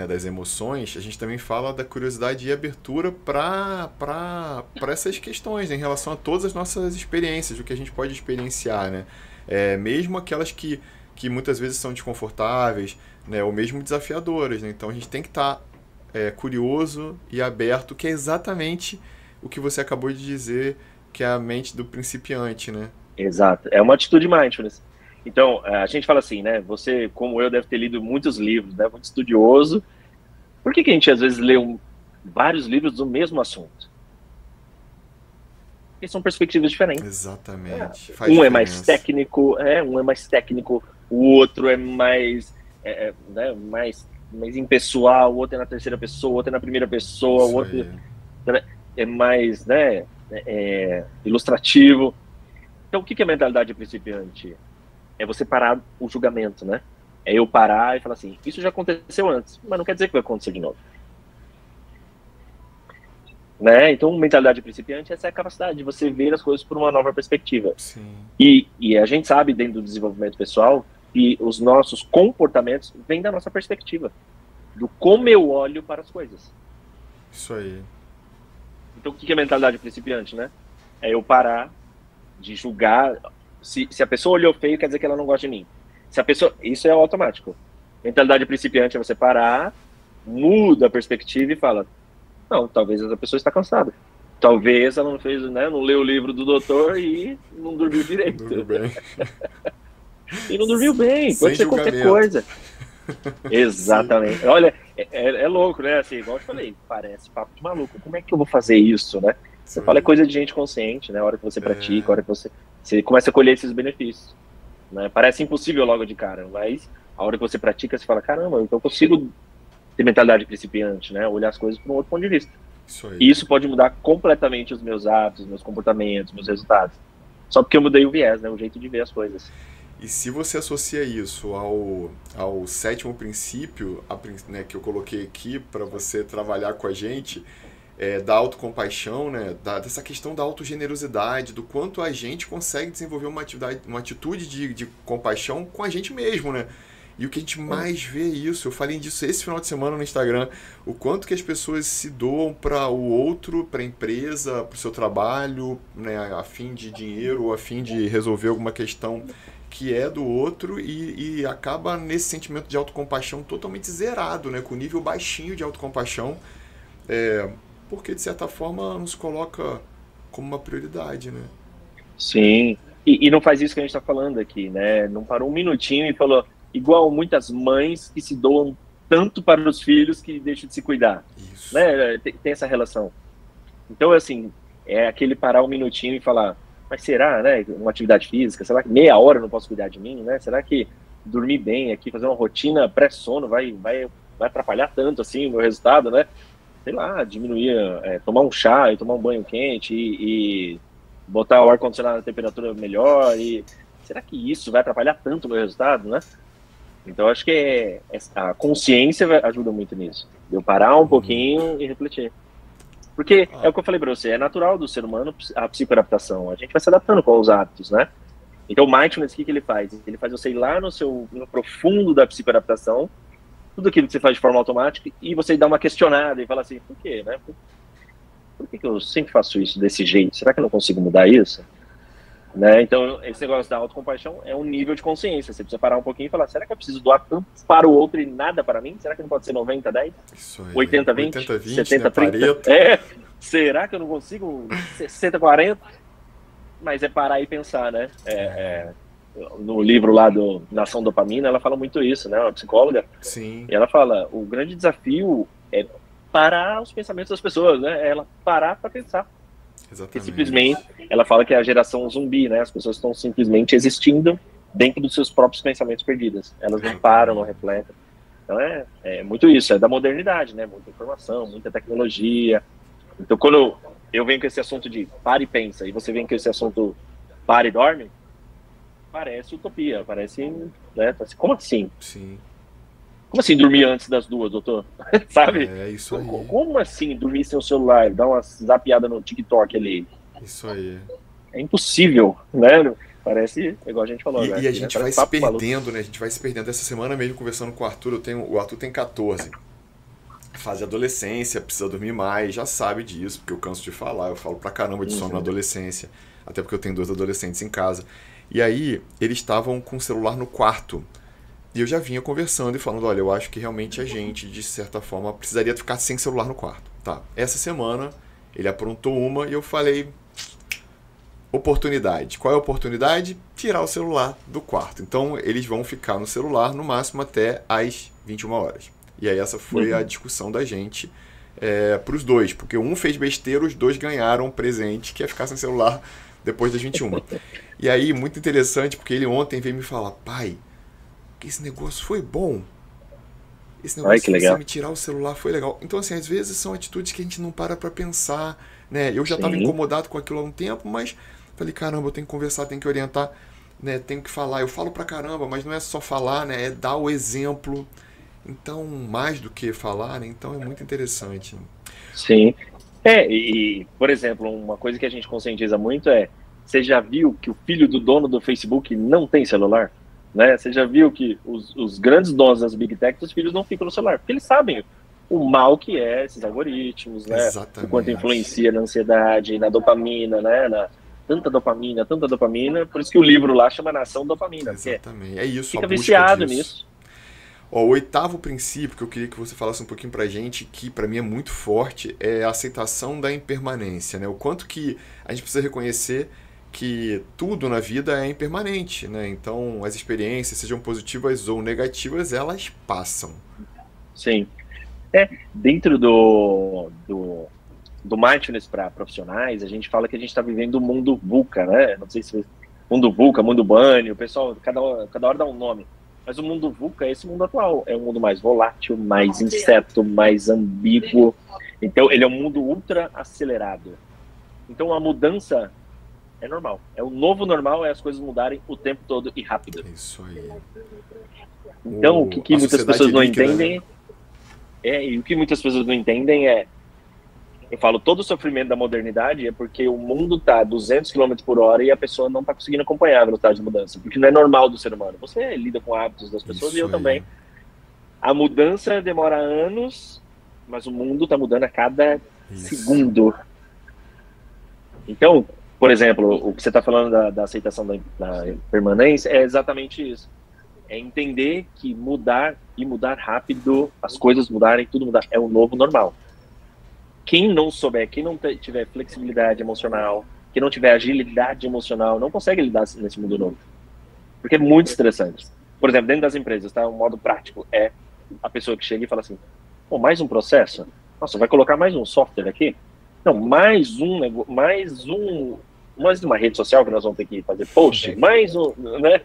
das emoções, a gente também fala da curiosidade e abertura para essas questões, né, em relação a todas as nossas experiências, o que a gente pode experienciar, né? Mesmo aquelas que muitas vezes são desconfortáveis, né, ou mesmo desafiadoras, né? Então a gente tem que estar curioso e aberto, que é exatamente o que você acabou de dizer, que é a mente do principiante, né? Exato, é uma atitude mindfulness. Então, a gente fala assim, né? Você, como eu, deve ter lido muitos livros, né? Muito estudioso. Por que a gente, às vezes, lê vários livros do mesmo assunto? Porque são perspectivas diferentes. Exatamente. Um é mais técnico, o outro é mais, mais impessoal, o outro é na terceira pessoa, o outro é na primeira pessoa, o outro é mais, ilustrativo. Então, o que é a mentalidade principiante? É você parar o julgamento, né? É eu parar e falar assim, isso já aconteceu antes, mas não quer dizer que vai acontecer de novo. Né? Então, mentalidade principiante, essa é a capacidade de você ver as coisas por uma nova perspectiva. Sim. E a gente sabe, dentro do desenvolvimento pessoal, que os nossos comportamentos vêm da nossa perspectiva, do como eu olho para as coisas. Isso aí. Então, o que é mentalidade principiante, né? É eu parar de julgar. Se a pessoa olhou feio, quer dizer que ela não gosta de mim. Se a pessoa, isso é automático. Mentalidade principiante é você parar, muda a perspectiva e fala, não, talvez essa pessoa está cansada. Talvez ela não fez, né, não leu o livro do doutor e não dormiu direito. Dormiu bem. E não dormiu bem, Sem pode ser qualquer coisa. Exatamente. Sim. Olha, é louco, né? Assim, igual eu te falei, parece papo de maluco. Como é que eu vou fazer isso, né? Você fala, é coisa de gente consciente, né? A hora que você pratica, a hora que você começa a colher esses benefícios. Né? Parece impossível logo de cara, mas a hora que você pratica, você fala, caramba, então eu consigo ter mentalidade principiante, né? Olhar as coisas por um outro ponto de vista. Isso aí. E isso pode mudar completamente os meus hábitos, meus comportamentos, meus resultados. Só porque eu mudei o viés, né? O jeito de ver as coisas. E se você associa isso ao sétimo princípio, né, que eu coloquei aqui para você trabalhar com a gente, da autocompaixão, né, dessa questão da autogenerosidade, do quanto a gente consegue desenvolver uma atitude de compaixão com a gente mesmo, né? E o que a gente mais vê é isso. Eu falei disso esse final de semana no Instagram. O quanto que as pessoas se doam para o outro, para a empresa, para o seu trabalho, né, a fim de dinheiro ou a fim de resolver alguma questão que é do outro e acaba nesse sentimento de autocompaixão totalmente zerado, né, com nível baixinho de autocompaixão, porque de certa forma nos coloca como uma prioridade, né? Sim, e não faz isso que a gente está falando aqui, né? Não parou um minutinho e falou, igual muitas mães que se doam tanto para os filhos que deixam de se cuidar. Isso. Né? Tem essa relação. Então, assim, é aquele parar um minutinho e falar, mas será, né, uma atividade física, será que meia hora eu não posso cuidar de mim, né? Será que dormir bem aqui, fazer uma rotina pré-sono vai atrapalhar tanto, assim, o meu resultado, né? Sei lá, diminuir, tomar um chá e tomar um banho quente e botar o ar-condicionado na temperatura melhor e... Será que isso vai atrapalhar tanto o meu resultado, né? Então, acho que a consciência ajuda muito nisso. Eu parar um pouquinho e refletir. Porque é o que eu falei para você, é natural do ser humano a psicoadaptação. A gente vai se adaptando com os hábitos, né? Então, o mindfulness, o que ele faz? Ele faz você ir lá no profundo da psicoadaptação, tudo aquilo que você faz de forma automática, e você dá uma questionada e fala assim, por quê, né? Por que eu sempre faço isso desse jeito? Será que eu não consigo mudar isso? Né? Então, esse negócio da autocompaixão é um nível de consciência. Você precisa parar um pouquinho e falar, será que eu preciso doar tanto para o outro e nada para mim? Será que não pode ser 90-10? 80-20? 70-30? Será que eu não consigo 60-40? Mas é parar e pensar, né? No livro lá do Nação Dopamina, ela fala muito isso, né? Uma psicóloga. Sim. E ela fala, o grande desafio é parar os pensamentos das pessoas, né? Ela parar para pensar. Exatamente. Porque simplesmente, ela fala que é a geração zumbi, né? As pessoas estão simplesmente existindo dentro dos seus próprios pensamentos perdidos. Elas não param, não refletem. Então é muito isso, é da modernidade, né? Muita informação, muita tecnologia. Então quando eu venho com esse assunto de para e pensa, e você vem com esse assunto para e dorme, parece utopia, parece, né? Como assim? Sim. Como assim dormir antes das 2, doutor? Sabe? É isso aí. Como assim dormir sem o celular, dar uma zapeada no TikTok ali? Isso aí. É impossível, né? Parece, igual a gente falou. E a gente vai se perdendo, né? A gente vai se perdendo. Essa semana mesmo, conversando com o Arthur, o Arthur tem 14. Fase de adolescência, precisa dormir mais, já sabe disso, porque eu canso de falar, eu falo pra caramba de sono na adolescência, até porque eu tenho 2 adolescentes em casa. E aí, eles estavam com o celular no quarto. E eu já vinha conversando e falando, olha, eu acho que realmente a gente, de certa forma, precisaria ficar sem celular no quarto. Tá. Essa semana, ele aprontou uma e eu falei, oportunidade. Qual é a oportunidade? Tirar o celular do quarto. Então, eles vão ficar no celular, no máximo, até às 21 horas. E aí essa foi a discussão da gente para os dois, porque um fez besteira, os dois ganharam um presente, que é ficar sem celular depois das 21. E aí, muito interessante, porque ele ontem veio me falar, pai, esse negócio foi bom. Esse negócio de você me tirar o celular foi legal. Então, assim, às vezes são atitudes que a gente não para pensar, né? Eu já estava incomodado com aquilo há um tempo, mas falei, caramba, eu tenho que conversar, tenho que orientar, né? Tenho que falar. Eu falo pra caramba, mas não é só falar, né? É dar o exemplo. Então, mais do que falar, né? Então é muito interessante. Sim. E, por exemplo, uma coisa que a gente conscientiza muito você já viu que o filho do dono do Facebook não tem celular? Né? Você já viu que os grandes donos das Big Tech, os filhos não ficam no celular, porque eles sabem o mal que é esses algoritmos, né? O quanto influencia na ansiedade, na dopamina, né? tanta dopamina, por isso que o livro lá chama Nação Dopamina. Exatamente, é isso, fica viciado nisso. Ó, o 8º princípio que eu queria que você falasse um pouquinho pra gente, que pra mim é muito forte, é a aceitação da impermanência, né? O quanto que a gente precisa reconhecer que tudo na vida é impermanente, né? Então, as experiências, sejam positivas ou negativas, elas passam. Sim. Dentro do mindfulness para profissionais, a gente fala que a gente está vivendo o mundo VUCA, né? Não sei se mundo VUCA, mundo Bunny, o pessoal, cada hora dá um nome. Mas o mundo VUCA é esse mundo atual. É um mundo mais volátil, mais incerto, mais ambíguo. Então, ele é um mundo ultra acelerado. Então, a mudança é normal. É o novo normal, é as coisas mudarem o tempo todo e rápido. Isso aí. Então, o que muitas pessoas não entendem... e o que muitas pessoas não entendem é... Eu falo, todo o sofrimento da modernidade é porque o mundo está a 200 km por hora e a pessoa não está conseguindo acompanhar a velocidade de mudança. Porque não é normal do ser humano. Você lida com hábitos das pessoas e eu também. A mudança demora anos, mas o mundo está mudando a cada segundo. Então, por exemplo, o que você está falando da aceitação da permanência é exatamente isso. É entender que mudar rápido, as coisas mudarem, tudo mudar, é o novo normal. Quem não souber, quem não tiver flexibilidade emocional, quem não tiver agilidade emocional, não consegue lidar nesse mundo novo. Porque é muito estressante. Por exemplo, dentro das empresas, tá? Um modo prático é a pessoa que chega e fala assim, pô, mais um processo? Nossa, vai colocar mais um software aqui? Não, mais uma rede social que nós vamos ter que fazer post, mais um, né?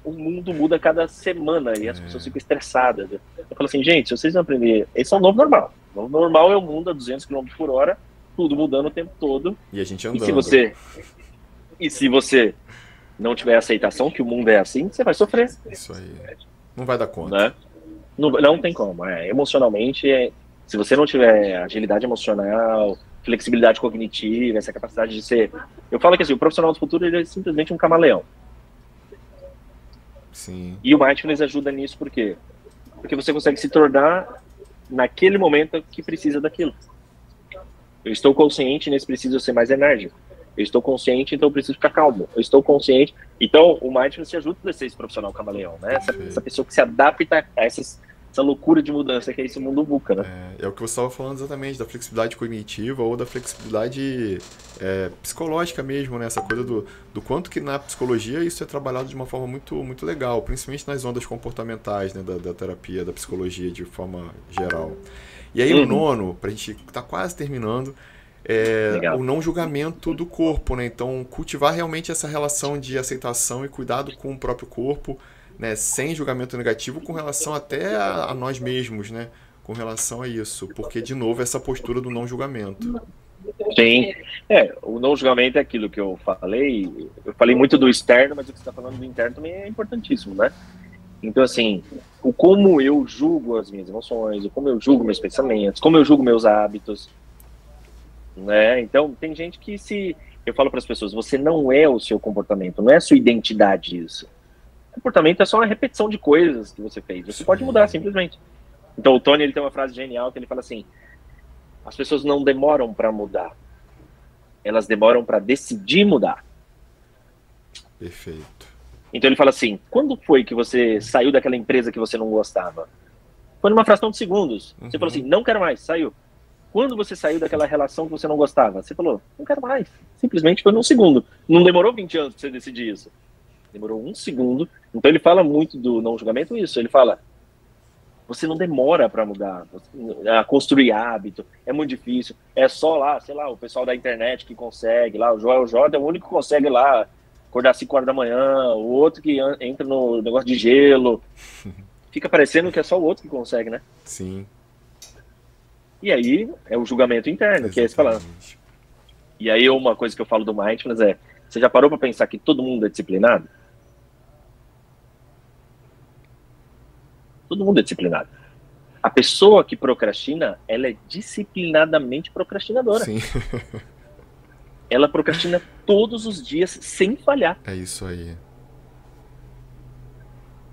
O mundo muda cada semana e as pessoas ficam estressadas. Eu falo assim, gente, se vocês não aprenderem, esse é o novo normal. O novo normal é o mundo a 200 km por hora, tudo mudando o tempo todo. E a gente andando. E se você não tiver aceitação que o mundo é assim, você vai sofrer. Isso aí. Não vai dar conta. Né? Não tem como. Emocionalmente, se você não tiver agilidade emocional, flexibilidade cognitiva, essa capacidade de ser... Eu falo que assim, o profissional do futuro ele é simplesmente um camaleão. Sim. E o mindfulness ajuda nisso, por quê? Porque você consegue se tornar naquele momento que precisa daquilo. Eu estou consciente, nesse preciso ser mais enérgico. Eu estou consciente, então eu preciso ficar calmo. Eu estou consciente. Então, o mindfulness te ajuda a ser esse profissional camaleão, né? Essa pessoa que se adapta a essa loucura de mudança que é esse mundo VUCA, né? É o que você estava falando exatamente, da flexibilidade cognitiva ou da flexibilidade psicológica mesmo, né? Essa coisa do quanto que na psicologia isso é trabalhado de uma forma muito, muito legal, principalmente nas ondas comportamentais, né? Da terapia, da psicologia de forma geral. E aí o nono, pra gente tá quase terminando, o não julgamento do corpo, né? Então, cultivar realmente essa relação de aceitação e cuidado com o próprio corpo, né, sem julgamento negativo com relação até a nós mesmos, né, com relação a isso, porque, de novo, essa postura do não julgamento. Sim, o não julgamento é aquilo que eu falei muito do externo, mas o que você está falando do interno também é importantíssimo, né? Então, assim, o como eu julgo as minhas emoções, o como eu julgo meus pensamentos, como eu julgo meus hábitos, né? Então, tem gente que eu falo para as pessoas, você não é o seu comportamento, não é a sua identidade isso. Comportamento é só uma repetição de coisas que você fez. Você pode mudar, simplesmente. Então, o Tony ele tem uma frase genial que ele fala assim, as pessoas não demoram para mudar. Elas demoram para decidir mudar. Perfeito. Então, ele fala assim, quando foi que você saiu daquela empresa que você não gostava? Foi numa fração de segundos. Você falou assim, não quero mais, saiu. Quando você saiu daquela relação que você não gostava? Você falou, não quero mais. Simplesmente foi num segundo. Não demorou 20 anos para você decidir isso. Demorou 1 segundo. Então ele fala muito do não julgamento isso. Ele fala, você não demora para mudar, a construir hábito, é muito difícil. É só lá, sei lá, o pessoal da internet que consegue, lá, o Joel J é o único que consegue lá acordar às 5 horas da manhã, o outro que entra no negócio de gelo. Fica parecendo que é só o outro que consegue, né? Sim. E aí é o julgamento interno, exatamente. Que é esse falando. E aí uma coisa que eu falo do mindfulness é, você já parou para pensar que todo mundo é disciplinado? Todo mundo é disciplinado. A pessoa que procrastina, ela é disciplinadamente procrastinadora. Sim. Ela procrastina todos os dias sem falhar. É isso aí.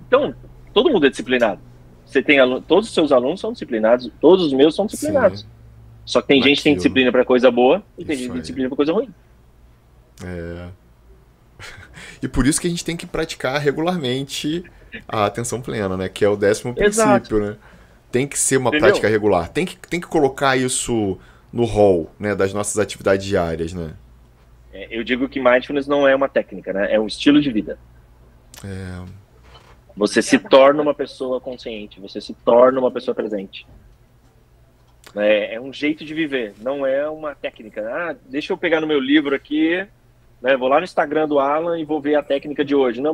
Então, todo mundo é disciplinado. Você tem todos os seus alunos são disciplinados, todos os meus são disciplinados. Sim. Só que tem gente que tem disciplina para coisa boa e tem gente que tem disciplina para coisa ruim. É. E por isso que a gente tem que praticar regularmente a atenção plena, né? Que é o 10º Exato. princípio, né? Tem que ser uma prática Entendeu? regular. Tem que colocar isso no hall, né, das nossas atividades diárias, né? Eu digo que mindfulness não é uma técnica, né? É um estilo de vida. Você se torna uma pessoa consciente, você se torna uma pessoa presente. É um jeito de viver, não é uma técnica. Ah, deixa eu pegar no meu livro aqui, né? Vou lá no Instagram do Alan e vou ver a técnica de hoje. Não,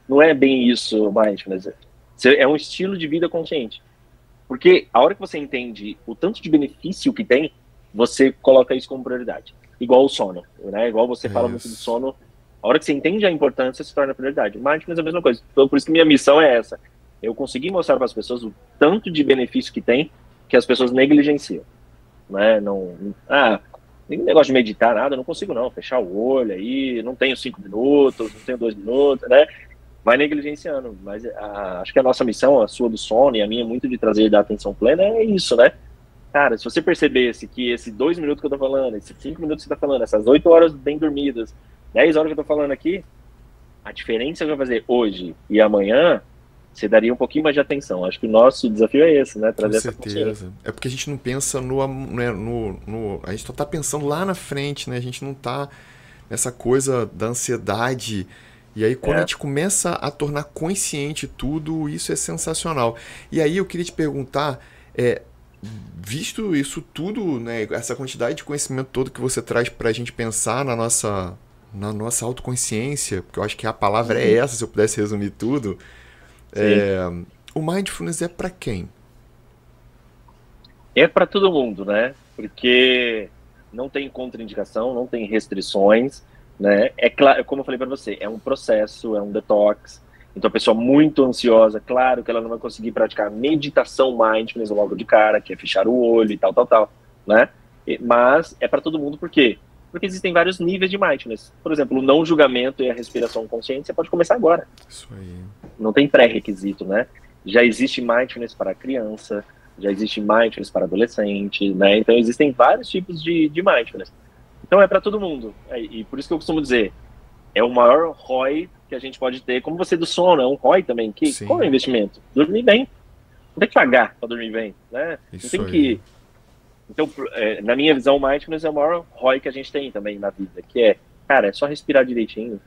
não é bem isso, mindfulness. É um estilo de vida consciente. Porque a hora que você entende o tanto de benefício que tem, você coloca isso como prioridade. Igual o sono, né? Igual você É fala muito do isso. sono, a hora que você entende a importância, se torna prioridade. Mindfulness é a mesma coisa. Então, por isso que minha missão é essa. Eu consegui mostrar para as pessoas o tanto de benefício que tem que as pessoas negligenciam, né? Nem negócio de meditar, nada, eu não consigo não. Fechar o olho aí, não tenho 5 minutos, não tenho 2 minutos, né? Vai negligenciando. Mas acho que a nossa missão, a sua do sono e a minha, muito de trazer da atenção plena, é isso, né? Cara, se você percebesse que esses 2 minutos que eu tô falando, esses 5 minutos que você tá falando, essas 8 horas bem dormidas, 10 horas que eu tô falando aqui, a diferença que vai fazer hoje e amanhã, você daria um pouquinho mais de atenção. Acho que o nosso desafio é esse, né? Com Trazer essa consciência. certeza. É porque a gente não pensa a gente só tá pensando lá na frente, né? A gente não tá nessa coisa da ansiedade. E aí, quando a É. gente começa a tornar consciente tudo, isso é sensacional. E aí, eu queria te perguntar, é, visto isso tudo, né, essa quantidade de conhecimento todo que você traz pra gente pensar na nossa autoconsciência, porque eu acho que a palavra é Uhum. essa, se eu pudesse resumir tudo, Sim. o mindfulness é pra quem? É para todo mundo, né? Porque não tem contraindicação, não tem restrições, né? É claro, como eu falei para você, é um processo, é um detox. Então, a pessoa muito ansiosa, claro que ela não vai conseguir praticar meditação mindfulness logo de cara, que é fechar o olho e tal, tal, tal, né? Mas é para todo mundo, por quê? Porque existem vários níveis de mindfulness. Por exemplo, o não julgamento e a respiração consciente, você pode começar agora. Isso aí. Não tem pré-requisito, né? Já existe mindfulness para criança, já existe mindfulness para adolescente, né? Então existem vários tipos de mindfulness. Então é para todo mundo. E por isso que eu costumo dizer, é o maior ROI que a gente pode ter, como você do sono, é um ROI também. Qual é o Sim, investimento? Dormir bem. Não tem que pagar para dormir bem, né? Não isso tem aí. que... Então, na minha visão, mindfulness é o maior ROI que a gente tem também na vida, que é, cara, é só respirar direitinho,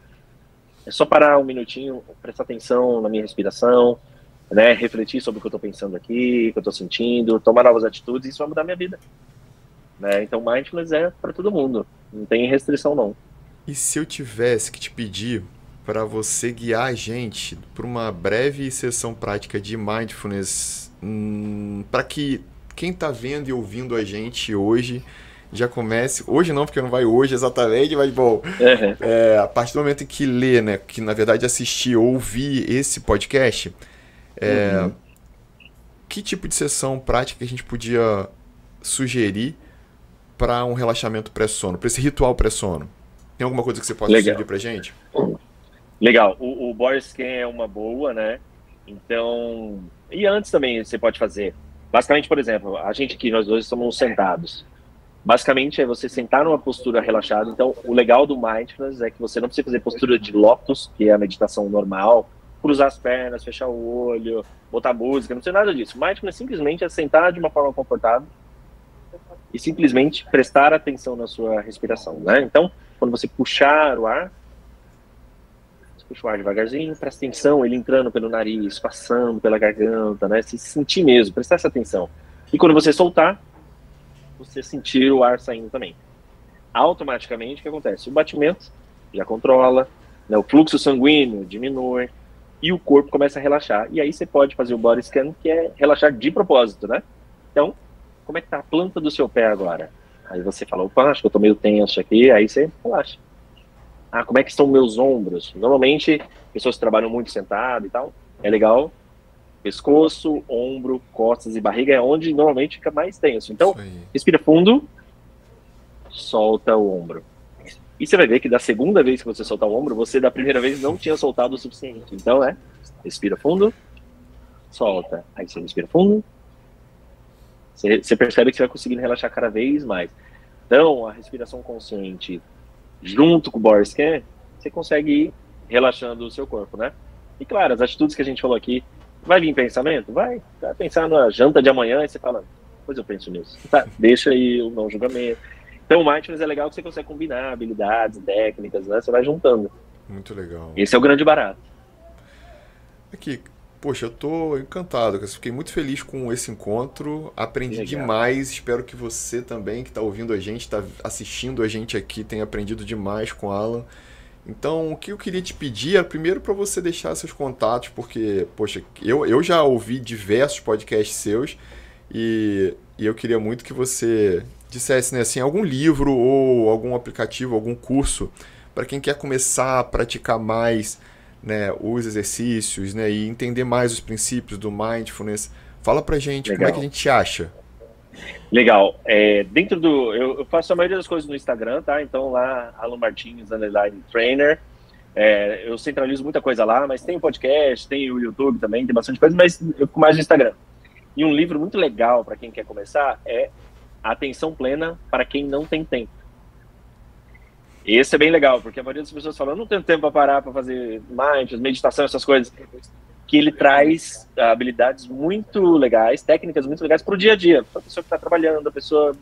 é só parar um minutinho, prestar atenção na minha respiração, né? Refletir sobre o que eu estou pensando aqui, o que eu estou sentindo, tomar novas atitudes, isso vai mudar minha vida, né? Então, mindfulness é para todo mundo, não tem restrição não. E se eu tivesse que te pedir para você guiar a gente por uma breve sessão prática de mindfulness, para que quem está vendo e ouvindo a gente hoje já comece. Hoje não, porque não vai hoje exatamente, mas bom, Uhum. a partir do momento em que lê, né, que na verdade assistir ou ouvir esse podcast, Uhum. que tipo de sessão prática a gente podia sugerir para um relaxamento pré-sono, para esse ritual pré-sono? Tem alguma coisa que você possa sugerir Legal. pra gente? Legal. O body scan é uma boa, né? Então, e antes também você pode fazer. Basicamente, por exemplo, a gente aqui, nós dois estamos sentados. Basicamente é você sentar numa postura relaxada. Então, o legal do mindfulness é que você não precisa fazer postura de lótus, que é a meditação normal, cruzar as pernas, fechar o olho, botar música, não sei nada disso. Mindfulness simplesmente é sentar de uma forma confortável e simplesmente prestar atenção na sua respiração, né? Então, quando você puxar o ar, você puxa o ar devagarzinho, presta atenção, ele entrando pelo nariz, passando pela garganta, né? Se sentir mesmo, prestar essa atenção. E quando você soltar, você sentir o ar saindo também. Automaticamente, o que acontece? O batimento já controla, né? O fluxo sanguíneo diminui e o corpo começa a relaxar. E aí você pode fazer o body scan, que é relaxar de propósito, né? Então, como é que tá a planta do seu pé agora? Aí você fala, opa, acho que eu tô meio tenso aqui, aí você relaxa. Ah, como é que estão meus ombros? Normalmente, pessoas que trabalham muito sentado e tal, é legal. Pescoço, ombro, costas e barriga é onde normalmente fica mais tenso. Então, Isso aí. respira fundo, solta o ombro. E você vai ver que da segunda vez que você soltar o ombro, você da primeira vez não tinha soltado o suficiente. Então, respira fundo, solta. Aí você respira fundo, você percebe que você vai conseguindo relaxar cada vez mais. Então, a respiração consciente junto com o body scan, você consegue ir relaxando o seu corpo, né? E claro, as atitudes que a gente falou aqui, vai vir pensamento? Vai pensar na janta de amanhã e você fala, pois eu penso nisso. Tá, deixa aí o não julgamento. Então o mindfulness é legal que você consegue combinar habilidades, técnicas, né? Você vai juntando. Muito legal. Esse é o grande barato. Aqui, poxa, eu tô encantado, fiquei muito feliz com esse encontro, aprendi Legal. demais, espero que você também, que está ouvindo a gente, está assistindo a gente aqui, tenha aprendido demais com o Alan. Então, o que eu queria te pedir é primeiro para você deixar seus contatos, porque, poxa, eu já ouvi diversos podcasts seus e eu queria muito que você dissesse, né, assim, algum livro ou algum aplicativo, algum curso para quem quer começar a praticar mais, né, os exercícios, né, e entender mais os princípios do mindfulness. Fala pra gente, como é que a gente acha? Legal. Dentro do... Eu faço a maioria das coisas no Instagram, tá? Então lá, Alan Martins, _trainer. Eu centralizo muita coisa lá, mas tem o podcast, tem o YouTube também, tem bastante coisa, mas eu fico mais no Instagram. E um livro muito legal para quem quer começar é Atenção Plena para Quem Não Tem Tempo. Esse é bem legal, porque a maioria das pessoas fala, eu não tenho tempo para parar para fazer mindfulness, meditação, essas coisas. Que ele traz habilidades muito legais, técnicas muito legais para o dia a dia, para a pessoa que está trabalhando, a pessoa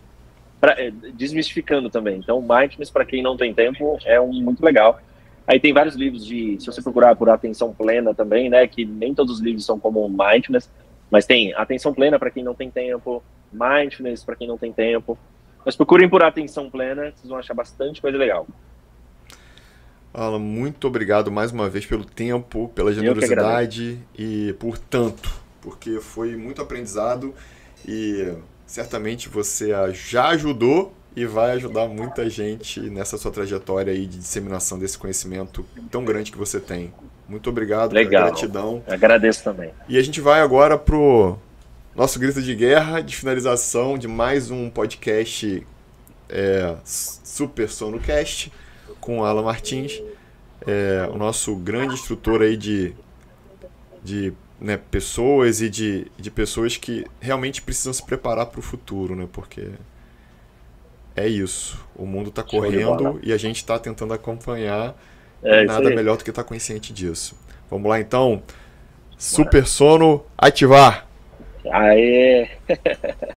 desmistificando também. Então, mindfulness, para quem não tem tempo, é muito legal. Aí tem vários livros se você procurar por atenção plena também, né, que nem todos os livros são como mindfulness, mas tem atenção plena para quem não tem tempo, mindfulness para quem não tem tempo. Mas procurem por atenção plena, vocês vão achar bastante coisa legal. Alan, muito obrigado mais uma vez pelo tempo, pela generosidade e por tanto, porque foi muito aprendizado e certamente você já ajudou e vai ajudar muita gente nessa sua trajetória aí de disseminação desse conhecimento tão grande que você tem. Muito obrigado, legal. Gratidão. Agradeço também. E a gente vai agora pro nosso grito de guerra, de finalização de mais um podcast Super SonoCast, com o Alan Martins, o nosso grande instrutor aí de né, pessoas e de pessoas que realmente precisam se preparar para o futuro, né? Porque é isso, o mundo está correndo e a gente está tentando acompanhar, nada melhor do que estar consciente disso. Vamos lá então, Super Sono ativar! Aê!